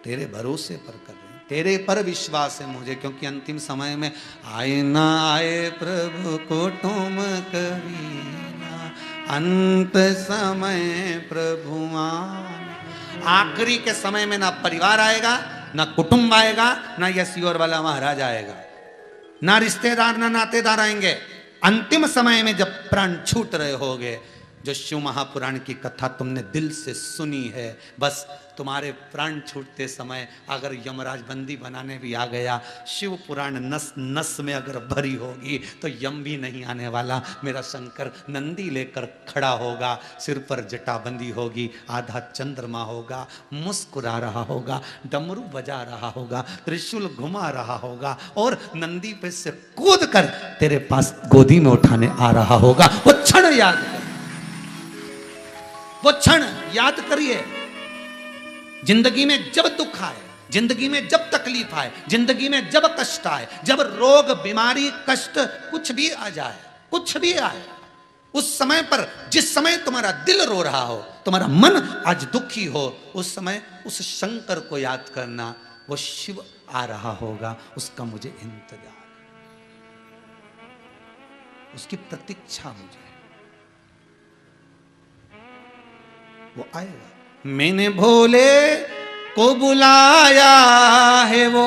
तेरे भरोसे पर कर रहे हैं, तेरे पर विश्वास है मुझे, क्योंकि अंतिम समय में आए ना आए प्रभु कुटुम कबीरा, अंत समय प्रभु आना। आखिरी के समय में ना परिवार आएगा, ना कुटुंब आएगा, ना यह सियोर वाला महाराज आएगा, ना रिश्तेदार ना नातेदार आएंगे। अंतिम समय में जब प्राण छूट रहे होगे, जो शिव महापुराण की कथा तुमने दिल से सुनी है, बस तुम्हारे प्राण छूटते समय अगर यमराज बंदी बनाने भी आ गया, शिव पुराण नस नस में अगर भरी होगी तो यम भी नहीं आने वाला। मेरा शंकर नंदी लेकर खड़ा होगा, सिर पर जटा बंदी होगी, आधा चंद्रमा होगा, मुस्कुरा रहा होगा, डमरू बजा रहा होगा, त्रिशूल घुमा रहा होगा, और नंदी पे से कूद कर तेरे पास गोदी में उठाने आ रहा होगा। वो क्षण याद कर, वो क्षण याद करिए। जिंदगी में जब दुख आए, जिंदगी में जब तकलीफ आए, जिंदगी में जब कष्ट आए, जब रोग बीमारी कष्ट कुछ भी आ जाए, कुछ भी आए, उस समय पर, जिस समय तुम्हारा दिल रो रहा हो, तुम्हारा मन आज दुखी हो, उस समय उस शंकर को याद करना, वो शिव आ रहा होगा, उसका मुझे इंतजार, उसकी प्रतीक्षा मुझे, वो आएगा। मैंने भोले को बुलाया है, वो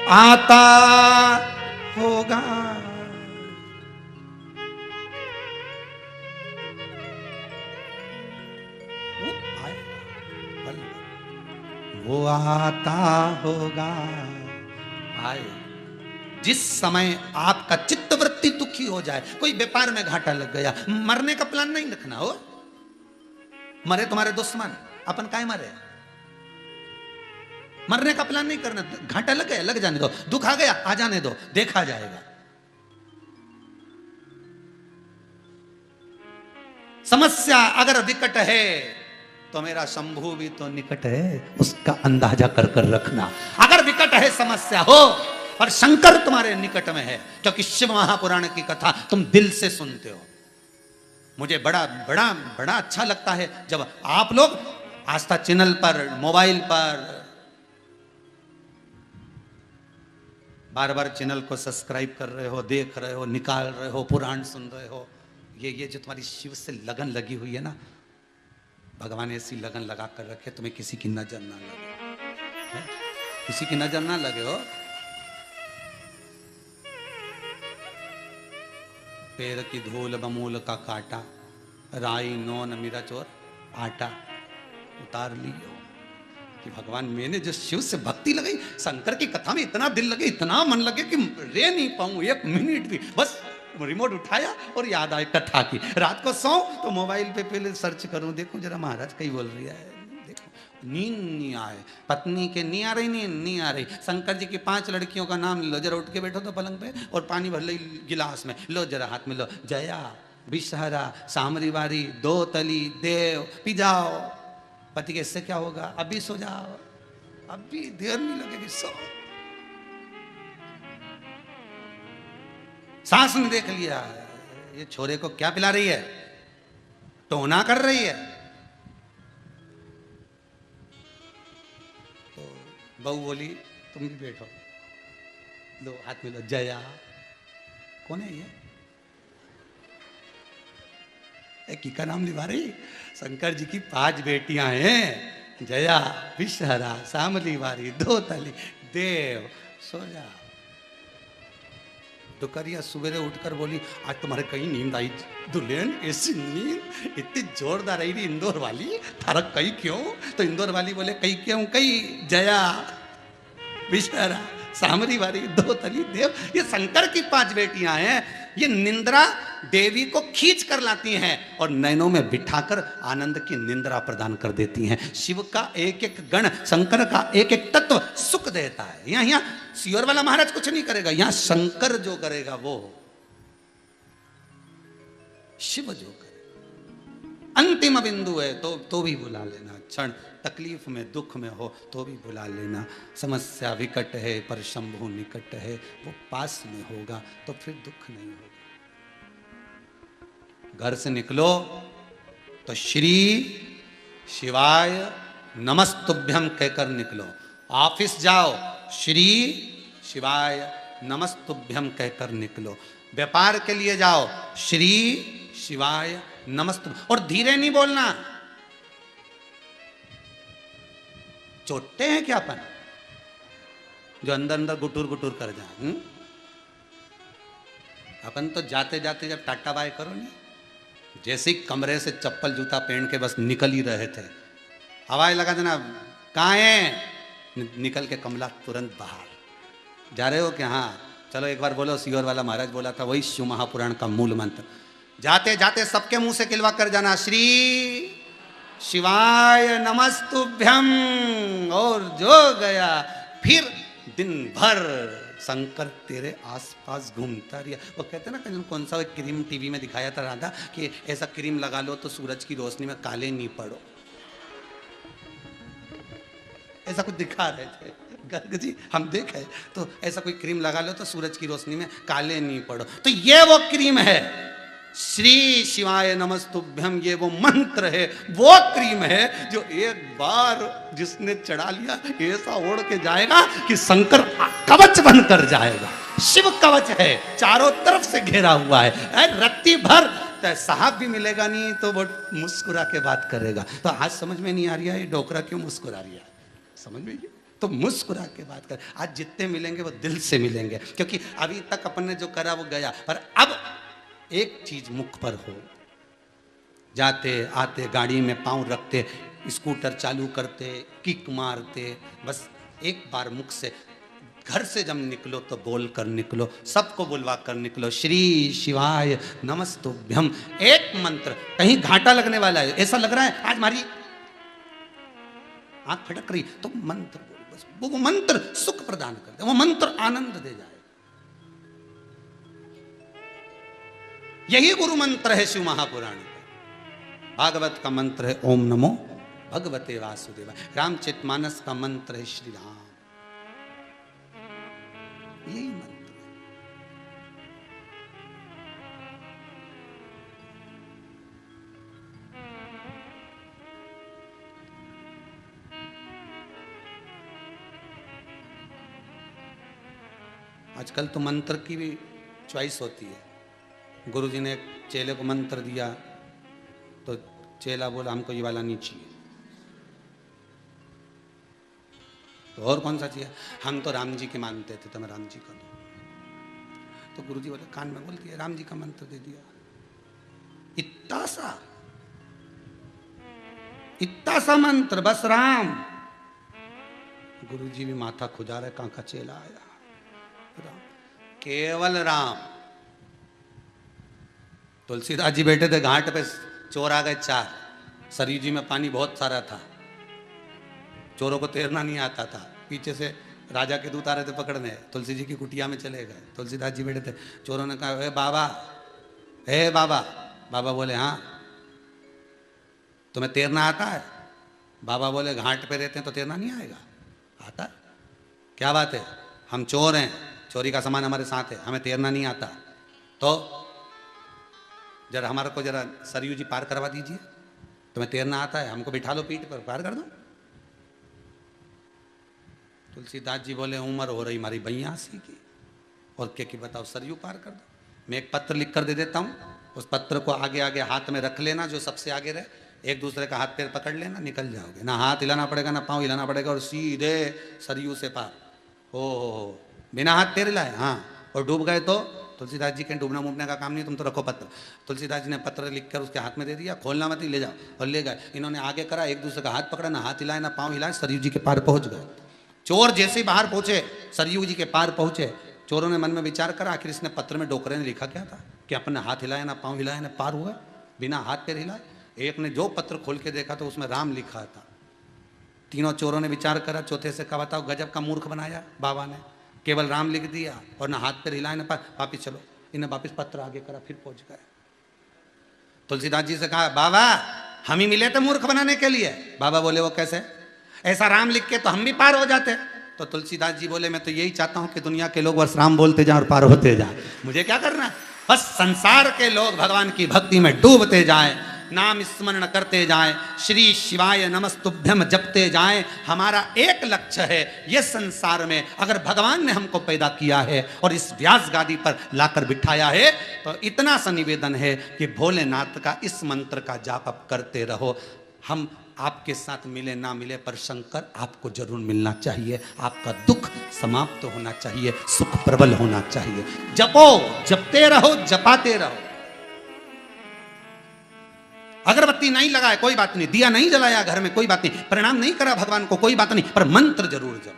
आता होगा। वो आएगा, वो आता होगा। आए जिस समय आपका चित्तवृत्ति दुखी हो जाए, कोई व्यापार में घाटा लग गया, मरने का प्लान नहीं रखना हो। मरे तुम्हारे दुश्मन, अपन काय मरे, मरने का प्लान नहीं करना। घाटा लग गया, लग जाने दो, दुख आ गया, आ जाने दो, देखा जाएगा। समस्या अगर विकट है तो मेरा शंभू भी तो निकट है, उसका अंदाजा कर कर रखना। अगर विकट है समस्या हो और शंकर तुम्हारे निकट में है, क्योंकि शिव महापुराण की कथा तुम दिल से सुनते हो। मुझे बड़ा बड़ा बड़ा अच्छा लगता है जब आप लोग आस्था चैनल पर, मोबाइल पर बार बार चैनल को सब्सक्राइब कर रहे हो, देख रहे हो, निकाल रहे हो, पुराण सुन रहे हो। ये जो तुम्हारी शिव से लगन लगी हुई है ना, भगवान ऐसी लगन लगा कर रखे तुम्हें किसी की नजर ना लगे, है? किसी की नजर ना लगे हो। पैर की धूल बमूल का काटा, राई नोन मिर्च और आटा उतार लियो। कि भगवान मैंने जो शिव से भक्ति लगाई, शंकर की कथा में इतना दिल लगे, इतना मन लगे कि रह नहीं पाऊं एक मिनट भी। बस रिमोट उठाया और याद आए कथा की। रात को सो तो मोबाइल पे पहले सर्च करूं, देखूं जरा महाराज कहीं बोल रही है, देखो नींद नहीं आए, पत्नी के नहीं आ रही, नींद नहीं आ रही। शंकर जी की 5 लड़कियों का नाम लो, जरा उठ के बैठो तो पलंग पे और पानी भर लो गिलास में, लो जरा हाथ में लो, जया, विषहरा, सामरीवारी, दो तली, देव, पी जाओ। पति के इससे क्या होगा, अभी सो जाओ, अभी देर नहीं लगेगी, सो। सास ने देख लिया ये छोरे को क्या पिला रही है, टोना कर रही है। तो बहू बोली तुम भी बैठो, लो हाथ में लो, जया। कौन है ये, एक का नाम लिवा रही। शंकर जी की 5 बेटियां हैं, जया, विषहरा, सामलीवारी, दो तली, देव, सो जा। दुकरिया सुबह उठकर बोली आज तुम्हारे कहीं नींद आई दुल्हन, ऐसी नींद इतनी जोरदार आई थी इंदौर वाली, थारा कहीं क्यों। तो इंदौर वाली बोले कहीं क्यों, कहीं जया, विषहरा, सामरीवारी, दो तली, देव, ये शंकर की 5 बेटियां हैं। ये निंद्रा देवी को खींच कर लाती हैं और नैनों में बिठाकर आनंद की निंद्रा प्रदान कर देती हैं। शिव का एक एक गण, शंकर का एक एक तत्व सुख देता है। यहाँ सियोर वाला महाराज कुछ नहीं करेगा, यहाँ शंकर जो करेगा वो शिव जो करे। अंतिम बिंदु है तो भी बुला लेना, क्षण तकलीफ में दुख में हो तो भी बुला लेना। समस्या विकट है पर शंभु निकट है, वो पास में होगा तो फिर दुख नहीं होगा। घर से निकलो तो श्री शिवाय नमस्तुभ्यम कहकर निकलो। ऑफिस जाओ श्री शिवाय नमस्तुभ्यम कहकर निकलो। व्यापार के लिए जाओ श्री शिवाय नमस्तु, और धीरे नहीं बोलना। चोटते हैं क्या अपन जो अंदर अंदर गुटुर गुटुर कर जाए। अपन तो जाते जाते जब टाटा बाय करो नहीं, जैसे ही कमरे से चप्पल जूता पहन के बस निकल ही रहे थे, हवाई लगा देना, कहाँ है, निकल के कमला तुरंत बाहर। जा रहे हो क्या, हाँ चलो एक बार बोलो, सियोर वाला महाराज बोला था वही शिव महापुराण का मूल मंत्र। जाते जाते सबके मुंह से किलवा कर जाना श्री शिवाय नमस्तुभ्यम, और जो गया फिर दिन भर शंकर तेरे आसपास घूमता रहा। वो कहते हैं ना कौन सा क्रीम टीवी में दिखाया था राधा कि ऐसा क्रीम लगा लो तो सूरज की रोशनी में काले नहीं पड़ो, ऐसा कुछ दिखा रहे थे गर्ग जी, हम देखे तो ऐसा कोई क्रीम लगा लो तो सूरज की रोशनी में काले नहीं पड़ो। तो ये वो क्रीम है श्री शिवाय नमस्तुभ्यम, ये वो मंत्र है, वो क्रीम है जो एक बार जिसने चढ़ा लिया ऐसा ओढ़ के जाएगा कि शंकर कवच बनकर जाएगा। शिव कवच है, चारों तरफ से घेरा हुआ है, रत्ती भर साहब भी मिलेगा नहीं तो वो मुस्कुरा के बात करेगा। तो आज समझ में नहीं आ रही है ये डोकरा क्यों मुस्कुरा रही है, समझ में तो मुस्कुरा के बात कर। आज जितने मिलेंगे वो दिल से मिलेंगे, क्योंकि अभी तक अपन ने जो करा वो गया, पर अब एक चीज मुख पर हो, जाते आते गाड़ी में पांव रखते, स्कूटर चालू करते, किक मारते, बस एक बार मुख से घर से जब निकलो तो बोल कर निकलो, सबको बुलवा कर निकलो श्री शिवाय नमस्तुभ्यम। एक मंत्र, कहीं घाटा लगने वाला है, ऐसा लग रहा है आज हमारी आंख फटक रही, तो मंत्र बोलो, बस वो मंत्र सुख प्रदान कर दे, वो मंत्र आनंद दे जाए। यही गुरु मंत्र है शिव महापुराण का। भागवत का मंत्र है ओम नमो भगवते वासुदेवाय। रामचरितमानस का मंत्र है श्री राम। यही मंत्र है। आजकल तो मंत्र की भी चॉइस होती है। गुरुजी ने एक चेले को मंत्र दिया तो चेला बोला हमको ये वाला नहीं चाहिए, तो और कौन सा चाहिए, हम तो राम जी के मानते थे तो मैं राम जी का दूं। तो गुरुजी बोले कान में बोल दिया, राम जी का मंत्र दे दिया। इतना सा मंत्र, बस राम। गुरुजी भी माथा खुजा रहे, कहां का चेला आया, राम, केवल राम। तुलसीदास जी बैठे थे घाट पे, चोर आ गए 4, सरयू जी में पानी बहुत सारा था, चोरों को तैरना नहीं आता था, पीछे से राजा के दूत आ रहे थे पकड़ने, तुलसी जी की कुटिया में चले गए, तुलसीदास जी बैठे थे, चोरों ने कहा, ए बाबा, ए बाबा। बाबा बोले, हाँ तुम्हें तैरना आता है? बाबा बोले, घाट पे रहते हैं तो तैरना नहीं आएगा? आता। क्या बात है, हम चोर हैं, चोरी का सामान हमारे साथ है, हमें तैरना नहीं आता। तो जरा हमारे को जरा सरयू जी पार करवा दीजिए, तुम्हें तैरना आता है, हमको बिठा लो पीठ पर, पार कर दो। तुलसीदास जी बोले, उम्र हो रही हमारी 82 की, और क्या कि बताओ सरयू पार कर दो। मैं एक पत्र लिख कर दे देता हूँ, उस पत्र को आगे आगे हाथ में रख लेना, जो सबसे आगे रहे, एक दूसरे का हाथ पैर पकड़ लेना, निकल जाओगे, ना हाथ हिलाना पड़ेगा ना पाँव हिलाना पड़ेगा, और सीधे सरयू से पार। हो बिना हाथ पैर हिलाए। हाँ, और डूब गए तो तुलसीदास जी के डूबना मुबने का काम नहीं, तुम तो रखो पत्र। तुलसीदास जी ने पत्र लिखकर उसके हाथ में दे दिया, खोलना मत, ले जाओ, और ले गए। इन्होंने आगे करा, एक दूसरे का हाथ पकड़ा, ना हाथ हिलाए ना पाँव हिलाए, सरयू जी के पार पहुंच गए। चोर जैसे ही बाहर पहुंचे, सरयू जी के पार पहुंचे, चोरों ने मन में विचार करा, आखिर इसने पत्र में डोकरे ने लिखा क्या था कि अपने हाथ हिलाया ना पाँव हिलाया ना पार हुआ, बिना हाथ पैर हिलाए। एक ने जो पत्र खोल के देखा तो उसमें राम लिखा था। तीनों चोरों ने विचार करा, चौथे से कहा, बताओ गजब का मूर्ख बनाया बाबा ने, केवल राम लिख दिया और ना हाथ पैर हिलाए ना पार। वापिस चलो, इन्हें वापिस पत्र आगे करा, फिर पहुंच गए। तुलसीदास जी से कहा, बाबा हम ही मिले थे मूर्ख बनाने के लिए। बाबा बोले, वो कैसे? ऐसा राम लिख के तो हम भी पार हो जाते। तो तुलसीदास जी बोले, मैं तो यही चाहता हूं कि दुनिया के लोग बस राम बोलते जाए और पार होते जाए, मुझे क्या करना है, बस संसार के लोग भगवान की भक्ति में डूबते जाए, नाम स्मरण करते जाएं, श्री शिवाय नमस्तुभ्यम जपते जाएं। हमारा एक लक्ष्य है, ये संसार में अगर भगवान ने हमको पैदा किया है और इस व्यास गादी पर लाकर बिठाया है, तो इतना सा निवेदन है कि भोलेनाथ का इस मंत्र का जाप आप करते रहो। हम आपके साथ मिले ना मिले, पर शंकर आपको जरूर मिलना चाहिए, आपका दुख समाप्त होना चाहिए, सुख प्रबल होना चाहिए। जपो, जपते रहो, जपाते रहो। अगरबत्ती नहीं लगाए कोई बात नहीं, दिया नहीं जलाया घर में कोई बात नहीं, प्रणाम नहीं करा भगवान को कोई बात नहीं, पर मंत्र जरूर जपो।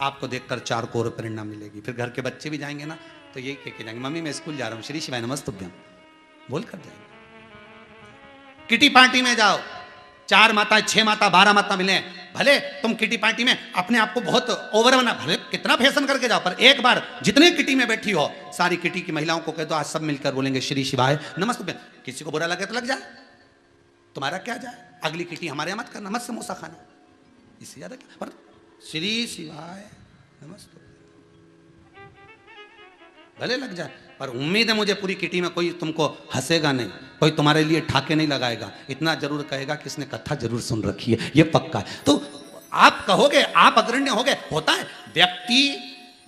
आपको देखकर 4 को और प्रेरणा मिलेगी। फिर घर के बच्चे भी जाएंगे ना तो यही कह के जाएंगे, मम्मी मैं स्कूल जा रहा हूं, श्री शिवाय नमस्तुभ्यम बोल कर जाएंगे। किटी पार्टी में जाओ, 4 माता 6 माता 12 माता मिले, भले तुम किटी पार्टी में अपने आप को बहुत ओवर बना, भले कितना फैशन करके जाओ, पर एक बार जितने किटी में बैठी हो सारी किटी की महिलाओं को कह दो आज सब मिलकर बोलेंगे श्री शिवाय नमस्ते। किसी को बुरा लगे तो लग जाए, तुम्हारा क्या जाए, अगली किटी हमारे यहाँ मत करना, मत समोसा खाना, इससे ज्यादा क्या। पर श्री शिवाय नमस्ते भले लग जाए, पर उम्मीद है मुझे पूरी किटी में कोई तुमको हंसेगा नहीं, कोई तुम्हारे लिए ठाके नहीं लगाएगा, इतना जरूर कहेगा कि इसने कथा जरूर सुन रखी है, ये पक्का है। तो आप कहोगे, आप अग्रण्य होगे। होता है व्यक्ति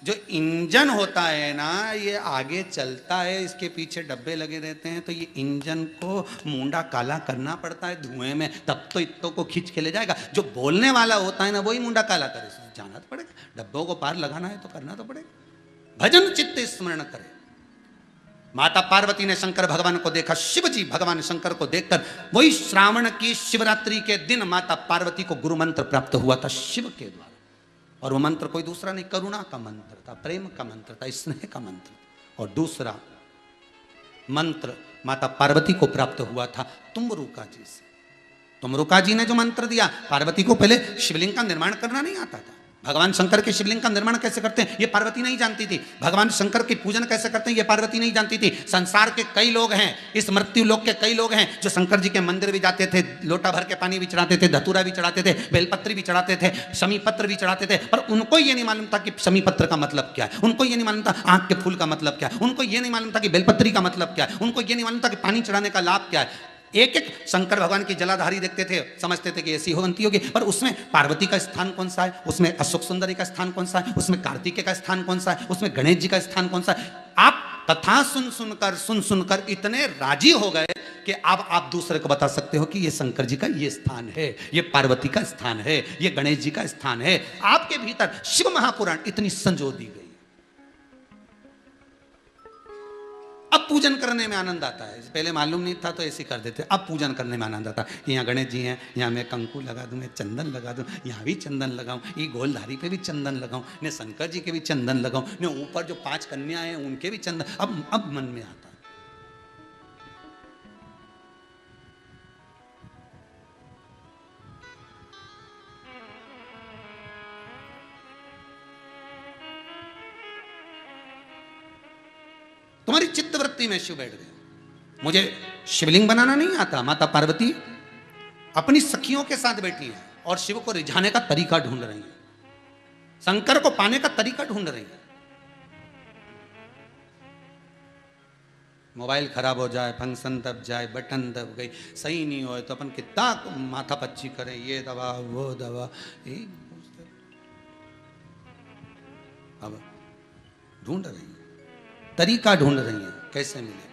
जो इंजन होता है ना, ये आगे चलता है, इसके पीछे डब्बे लगे रहते हैं, तो ये इंजन को मुंडा काला करना पड़ता है धुएं में, तब तो इत्तों को खींच के ले जाएगा। जो बोलने वाला होता है ना, वही मुंडा काला करे, जाना तो पड़ेगा, डब्बों को पार लगाना है तो करना तो पड़ेगा। भजन चित्त स्मरण करे। माता पार्वती ने शंकर भगवान को देखा, शिव जी भगवान शंकर को देखकर, वही श्रावण की शिवरात्रि के दिन माता पार्वती को गुरु मंत्र प्राप्त हुआ था शिव के द्वारा, और वो मंत्र कोई दूसरा नहीं, करुणा का मंत्र था, प्रेम का मंत्र था, स्नेह का मंत्र था। और दूसरा मंत्र माता पार्वती को प्राप्त हुआ था तुमरुका जी से। तुमरुका जी ने जो मंत्र दिया, पार्वती को पहले शिवलिंग का निर्माण करना नहीं आता था। भगवान शंकर के शिवलिंग का निर्माण कैसे करते हैं ये पार्वती नहीं जानती थी। भगवान शंकर की पूजन कैसे करते हैं ये पार्वती नहीं जानती थी। संसार के कई लोग हैं, इस मृत्यु लोक के कई लोग हैं जो शंकर जी के मंदिर भी जाते थे, लोटा भर के पानी भी चढ़ाते थे, धतूरा भी चढ़ाते थे, बेलपत्री भी चढ़ाते थे, शमी पत्र भी चढ़ाते थे, पर उनको ये नहीं मालूम था कि शमी पत्र का मतलब क्या है, उनको ये नहीं मालूम था आंख के फूल का मतलब क्या है, उनको ये नहीं मालूम था कि बेलपत्री का मतलब क्या है, उनको ये नहीं मालूम था कि पानी चढ़ाने का लाभ क्या है। एक एक शंकर भगवान की जलाधारी देखते थे, समझते थे कि ऐसी बनती होगी, पर उसमें पार्वती का स्थान कौन सा है, उसमें अशोक सुंदरी का स्थान कौन सा है, उसमें कार्तिकेय का स्थान कौन सा है, उसमें गणेश जी का स्थान कौन सा है। आप कथा सुन सुनकर इतने राजी हो गए कि अब आप दूसरे को बता सकते हो कि ये शंकर जी का ये स्थान है, ये पार्वती का स्थान है, ये गणेश जी का स्थान है। आपके भीतर शिव महापुराण इतनी संजो दी गई। अब पूजन करने में आनंद आता है, पहले मालूम नहीं था तो ऐसे कर देते, अब पूजन करने में आनंद आता है कि यहाँ गणेश जी हैं, यहाँ मैं कंकु लगा दूँ, मैं चंदन लगा दूँ, यहाँ भी चंदन लगाऊँ, ये गोलधारी पे भी चंदन लगाऊँ, ने शंकर जी के भी चंदन लगाऊँ, ने ऊपर जो 5 कन्या हैं उनके भी चंदन, अब मन में आता है। तुम्हारी चित्तवृत्ति में शिव बैठ गए। मुझे शिवलिंग बनाना नहीं आता। माता पार्वती अपनी सखियों के साथ बैठी हैं और शिव को रिझाने का तरीका ढूंढ रही हैं, शंकर को पाने का तरीका ढूंढ रही हैं। मोबाइल खराब हो जाए, फंक्शन दब जाए, बटन दब गई, सही नहीं हो तो अपन कितना माथा पच्ची करें, ये दवा वो दवा, अब ढूंढ रही है, तरीका ढूंढ रही है कैसे मिले।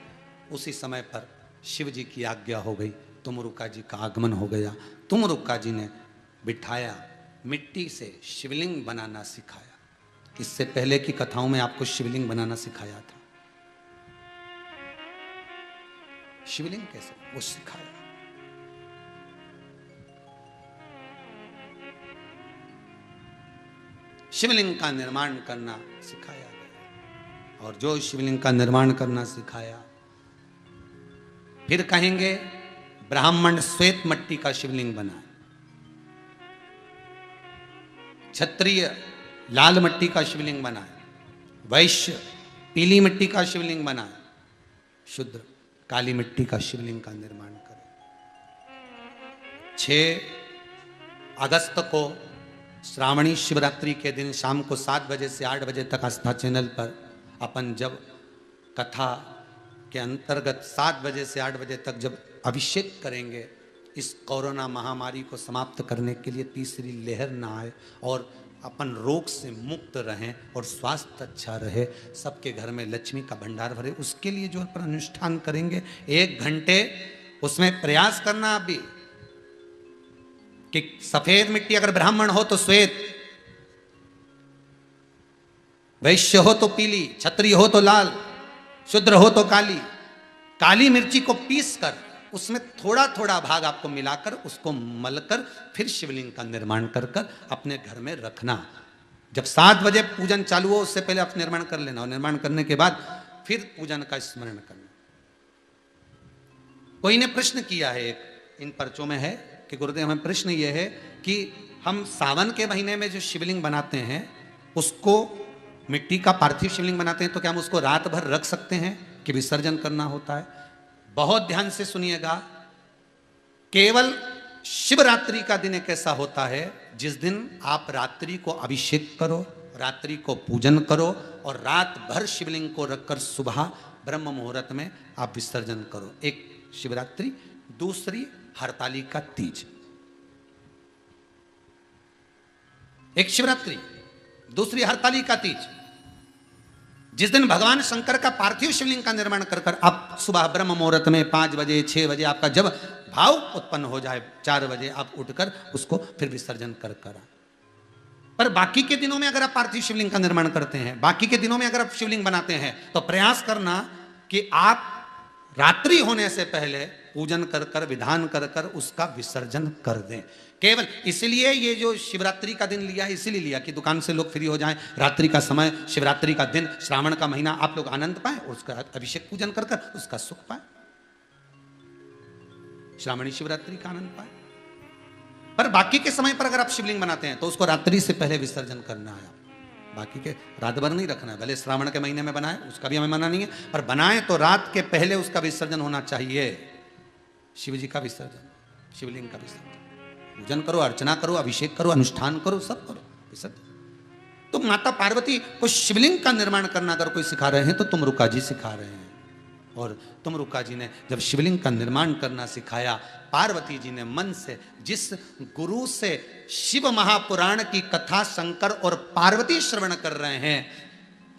उसी समय पर शिव जी की आज्ञा हो गई, तुमरुका जी का आगमन हो गया। तुमरुका जी ने बिठाया, मिट्टी से शिवलिंग बनाना सिखाया। इससे पहले की कथाओं में आपको शिवलिंग बनाना सिखाया था। शिवलिंग कैसे, वो सिखाया। शिवलिंग का निर्माण करना सिखाया गया। और जो शिवलिंग का निर्माण करना सिखाया, फिर कहेंगे ब्राह्मण श्वेत मट्टी का शिवलिंग बनाए, क्षत्रिय लाल मट्टी का शिवलिंग बनाए, वैश्य पीली मिट्टी का शिवलिंग बनाए, शूद्र काली मिट्टी का शिवलिंग का निर्माण करें। 6 अगस्त को श्रावणी शिवरात्रि के दिन शाम को 7 बजे से 8 बजे तक आस्था चैनल पर अपन जब कथा के अंतर्गत 7 बजे से 8 बजे तक जब अभिषेक करेंगे, इस कोरोना महामारी को समाप्त करने के लिए, तीसरी लहर ना आए और अपन रोग से मुक्त रहें और स्वास्थ्य अच्छा रहे, सबके घर में लक्ष्मी का भंडार भरे, उसके लिए जो अपन अनुष्ठान करेंगे 1 घंटे, उसमें प्रयास करना आप भी कि सफेद मिट्टी अगर ब्राह्मण हो तो श्वेत, वैश्य हो तो पीली, क्षत्रिय हो तो लाल, शूद्र हो तो काली। काली मिर्ची को पीस कर उसमें थोड़ा थोड़ा भाग आपको मिलाकर उसको मलकर फिर शिवलिंग का निर्माण कर कर अपने घर में रखना। जब 7 बजे पूजन चालू हो उससे पहले आप निर्माण कर लेना, और निर्माण करने के बाद फिर पूजन का स्मरण करना। कोई ने प्रश्न किया है, एक इन पर्चों में है कि गुरुदेव हमें प्रश्न ये है कि हम सावन के महीने में जो शिवलिंग बनाते हैं, उसको मिट्टी का पार्थिव शिवलिंग बनाते हैं, तो क्या हम उसको रात भर रख सकते हैं कि विसर्जन करना होता है? बहुत ध्यान से सुनिएगा, केवल शिवरात्रि का दिन एक ऐसा होता है जिस दिन आप रात्रि को अभिषेक करो, रात्रि को पूजन करो और रात भर शिवलिंग को रखकर सुबह ब्रह्म मुहूर्त में आप विसर्जन करो। एक शिवरात्रि, दूसरी हरतालिका तीज। एक शिवरात्रि, दूसरी हरतालिका तीज, जिस दिन भगवान शंकर का पार्थिव शिवलिंग का निर्माण कर कर आप सुबह ब्रह्म मुहूर्त में 5 बजे 6 बजे आपका जब भाव उत्पन्न हो जाए, 4 बजे आप उठकर उसको फिर विसर्जन कर कर। पर बाकी के दिनों में अगर आप पार्थिव शिवलिंग का निर्माण करते हैं, बाकी के दिनों में अगर आप शिवलिंग बनाते हैं, तो प्रयास करना कि आप रात्रि होने से पहले पूजन कर कर, विधान कर कर उसका विसर्जन कर दें। केवल इसलिए ये जो शिवरात्रि का दिन लिया है, इसीलिए लिया कि दुकान से लोग फ्री हो जाएं, रात्रि का समय, शिवरात्रि का दिन, श्रावण का महीना, आप लोग आनंद पाएं और उसका अभिषेक पूजन कर कर उसका सुख पाएं, श्रावणी शिवरात्रि का आनंद पाएं। पर बाकी के समय पर अगर आप शिवलिंग बनाते हैं तो उसको रात्रि से पहले विसर्जन करना है। बाकी के रात भर नहीं रखना है। भले श्रावण के महीने में बनाए, उसका भी हमें मना नहीं है, पर बनाए तो रात के पहले उसका विसर्जन होना चाहिए। शिव जी का विसर्जन, शिवलिंग का विसर्जन, पूजन करो, अर्चना करो, अभिषेक करो, अनुष्ठान करो, सब करो, विसर्जन। तो माता पार्वती को शिवलिंग का निर्माण करना अगर कोई सिखा रहे हैं तो तुमरुका जी सिखा रहे हैं। और तुमरुका जी ने जब शिवलिंग का निर्माण करना सिखाया, पार्वती जी ने मन से, जिस गुरु से शिव महापुराण की कथा शंकर और पार्वती श्रवण कर रहे हैं,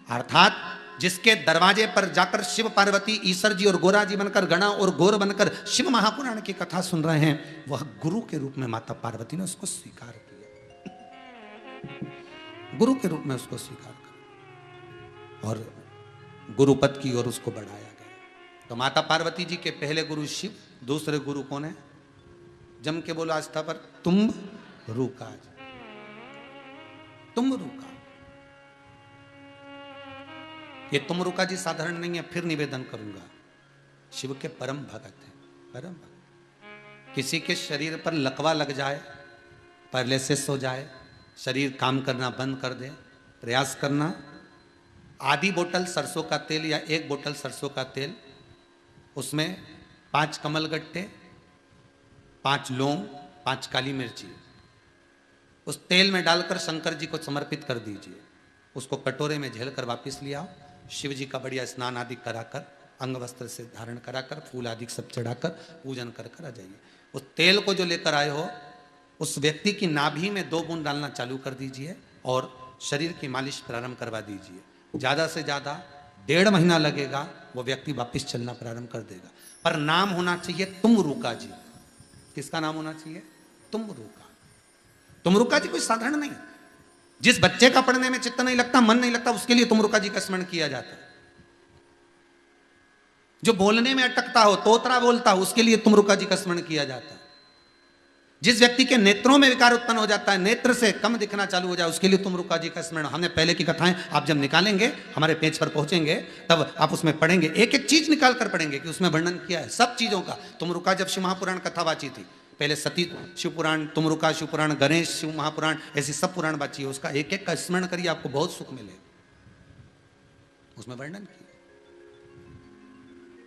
अर्थात जिसके दरवाजे पर जाकर शिव पार्वती ईश्वर जी और गोरा जी बनकर, गणा और गोर बनकर शिव महापुराण की कथा सुन रहे हैं, वह गुरु के रूप में माता पार्वती ने उसको स्वीकार किया, गुरु के रूप में उसको स्वीकार किया और गुरुपद की ओर उसको बढ़ाया गया। तो माता पार्वती जी के पहले गुरु शिव, दूसरे गुरु कौन है? जम के बोलो आस्था पर, तुम रुका, तुम रुका। ये तुम रुका जी साधारण नहीं है, फिर निवेदन करूंगा, शिव के परम भगत है, परम भगत। किसी के शरीर पर लकवा लग जाए, पैरालिसिस हो जाए, शरीर काम करना बंद कर दे, प्रयास करना आधी बोतल सरसों का तेल या 1 बोतल सरसों का तेल, उसमें 5 कमलगट्टे, 5 लौंग, 5 काली मिर्ची उस तेल में डालकर शंकर जी को समर्पित कर दीजिए। उसको कटोरे में झेल कर वापिस ले आओ। शिव जी का बढ़िया स्नान आदि कराकर, अंग वस्त्र से धारण कराकर, फूल आदि सब चढ़ाकर पूजन कर कर आ जाइए। उस तेल को जो लेकर आए हो उस व्यक्ति की नाभि में 2 बूंद डालना चालू कर दीजिए और शरीर की मालिश प्रारंभ करवा दीजिए। ज़्यादा से ज़्यादा 1.5 महीना लगेगा, वो व्यक्ति वापिस चलना प्रारंभ कर देगा। पर नाम होना चाहिए तुमरुका जी। किसका नाम होना चाहिए? तुमरुका। तुमरुका जी कोई साधारण नहीं। जिस बच्चे का पढ़ने में चित्त नहीं लगता, मन नहीं लगता, उसके लिए तुमरुका जी का स्मरण किया जाता है। जो बोलने में अटकता हो, तोतरा बोलता हो, उसके लिए तुमरुका जी का स्मरण किया जाता है। जिस व्यक्ति के नेत्रों में विकार उत्पन्न हो जाता है, नेत्र से कम दिखना चालू हो जाए, उसके लिए तुमरुका जी का स्मरण। हमने पहले की कथाएं आप जब निकालेंगे, हमारे पेज पर पहुंचेंगे, तब आप उसमें पढ़ेंगे, एक एक चीज निकाल कर पढ़ेंगे कि उसमें वर्णन किया है सब चीजों का। तुमरुका जब शिव महापुराण कथा बाची थी, पहले सती शिव पुराण, तुमरुका शिव पुराण, गणेश शिव महापुराण, ऐसी सब पुराण बाची है। उसका एक एक का स्मरण करिए, आपको बहुत सुख मिले। उसमें वर्णन किया।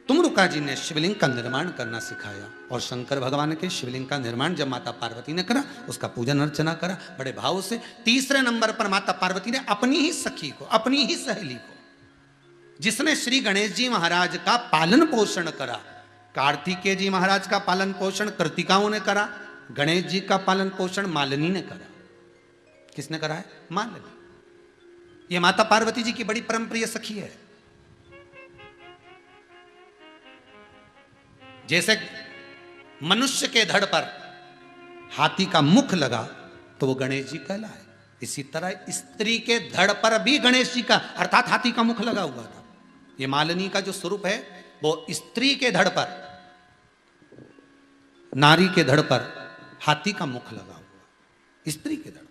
तुमरुका जी ने शिवलिंग का निर्माण करना सिखाया और शंकर भगवान के शिवलिंग का निर्माण जब माता पार्वती ने करा, उसका पूजन अर्चना करा बड़े भाव से। तीसरे नंबर पर माता पार्वती ने अपनी ही सखी को, अपनी ही सहेली को, जिसने श्री गणेश जी महाराज का पालन पोषण करा, कार्तिकेय जी महाराज का पालन पोषण कृतिकाओं ने करा, गणेश जी का पालन पोषण मालिनी ने करा। किसने करा है? मालिनी। ये माता पार्वती जी की बड़ी परम प्रिय सखी है। जैसे मनुष्य के धड़ पर हाथी का मुख लगा तो वो गणेश जी कहलाए, इसी तरह स्त्री के धड़ पर भी गणेश जी का अर्थात हाथी का मुख लगा हुआ था। ये मालिनी का जो स्वरूप है वो स्त्री के धड़ पर, नारी के धड़ पर हाथी का मुख लगा हुआ, स्त्री के धड़।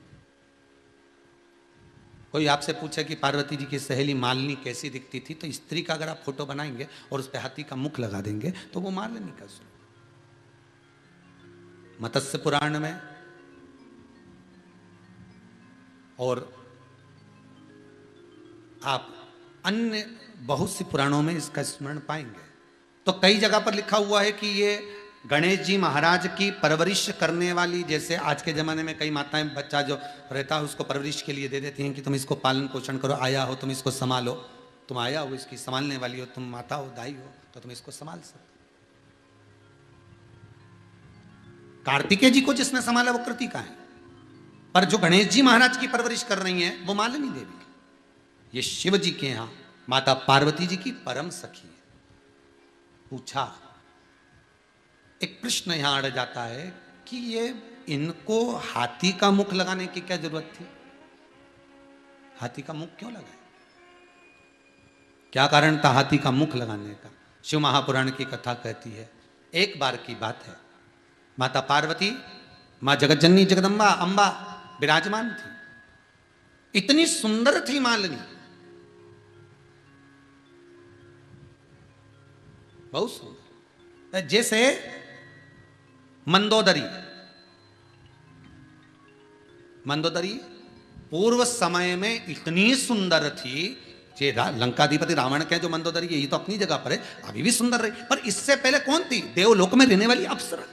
कोई आपसे पूछे कि पार्वती जी की सहेली मालिनी कैसी दिखती थी, तो स्त्री का अगर आप फोटो बनाएंगे और उस पर हाथी का मुख लगा देंगे तो वो मालिनी का स्वरूप। मत्स्य पुराण में और आप अन्य बहुत सी पुराणों में इसका स्मरण पाएंगे। तो कई जगह पर लिखा हुआ है कि ये गणेश जी महाराज की परवरिश करने वाली, जैसे आज के ज़माने में कई माताएं बच्चा जो रहता है उसको परवरिश के लिए दे देती हैं कि तुम इसको पालन पोषण करो, आया हो तुम इसको संभालो, तुम आया हो इसकी संभालने वाली हो, तुम माता हो, दाई हो, तो तुम इसको संभाल सकते। कार्तिकेय जी को जिसने संभाला वो कृतिका है, पर जो गणेश जी महाराज की परवरिश कर रही है वो मालिनी देवी। ये शिव जी के यहां माता पार्वती जी की परम सखी है। पूछा, एक प्रश्न यहां अड़ जाता है कि ये इनको हाथी का मुख लगाने की क्या जरूरत थी? हाथी का मुख क्यों लगाए? क्या कारण था हाथी का मुख लगाने का? शिव महापुराण की कथा कहती है, एक बार की बात है, माता पार्वती मां जगतजननी जगदम्बा अंबा विराजमान थी। इतनी सुंदर थी मालिनी, बहुत सुंदर, जैसे मंदोदरी। मंदोदरी पूर्व समय में इतनी सुंदर थी, ये लंकाधिपति रावण के जो मंदोदरी है ये तो अपनी जगह पर है, अभी भी सुंदर रही, पर इससे पहले कौन थी? देवलोक में रहने वाली अप्सरा।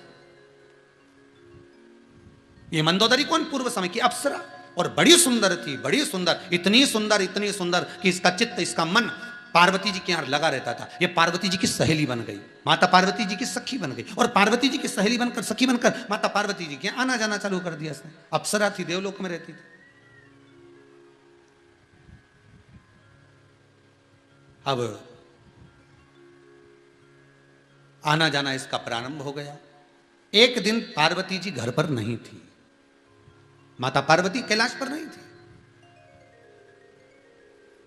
ये मंदोदरी कौन? पूर्व समय की अप्सरा, और बड़ी सुंदर थी, बड़ी सुंदर, इतनी सुंदर कि इसका चित्त, इसका मन पार्वती जी के यहां लगा रहता था। ये पार्वती जी की सहेली बन गई, माता पार्वती जी की सखी बन गई, और पार्वती जी की सहेली बनकर, सखी बनकर माता पार्वती जी के आना जाना चालू कर दिया इसने। अप्सरा थी, देवलोक में रहती थी। अब आना जाना इसका प्रारंभ हो गया। एक दिन पार्वती जी घर पर नहीं थी, माता पार्वती कैलाश पर नहीं थी,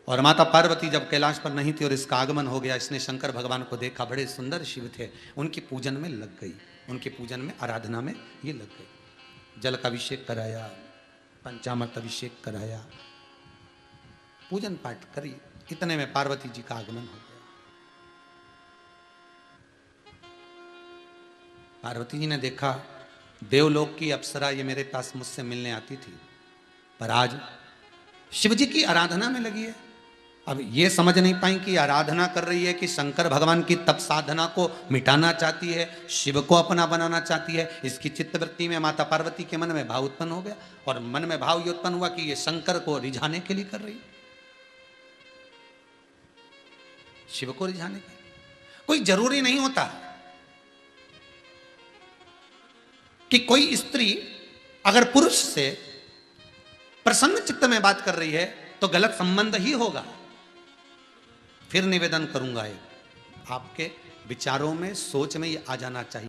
और माता पार्वती जब कैलाश पर नहीं थी और इसका आगमन हो गया, इसने शंकर भगवान को देखा, बड़े सुंदर शिव थे, उनकी पूजन में लग गई, उनके पूजन में, आराधना में ये लग गई। जल का अभिषेक कराया, पंचामृत अभिषेक कराया, पूजन पाठ करी, इतने में पार्वती जी का आगमन हो गया। पार्वती जी ने देखा देवलोक की अप्सरा ये मेरे पास मुझसे मिलने आती थी, पर आज शिव जी की आराधना में लगी है, अब ये समझ नहीं पाई कि आराधना कर रही है कि शंकर भगवान की तप साधना को मिटाना चाहती है, शिव को अपना बनाना चाहती है। इसकी चित्तवृत्ति में माता पार्वती के मन में भाव उत्पन्न हो गया और मन में भाव ये उत्पन्न हुआ कि ये शंकर को रिझाने के लिए कर रही है, शिव को रिझाने का। कोई जरूरी नहीं होता कि कोई स्त्री अगर पुरुष से प्रसन्न चित्त में बात कर रही है तो गलत संबंध ही होगा। फिर निवेदन करूंगा, आपके विचारों में, सोच में ये आ जाना चाहिए।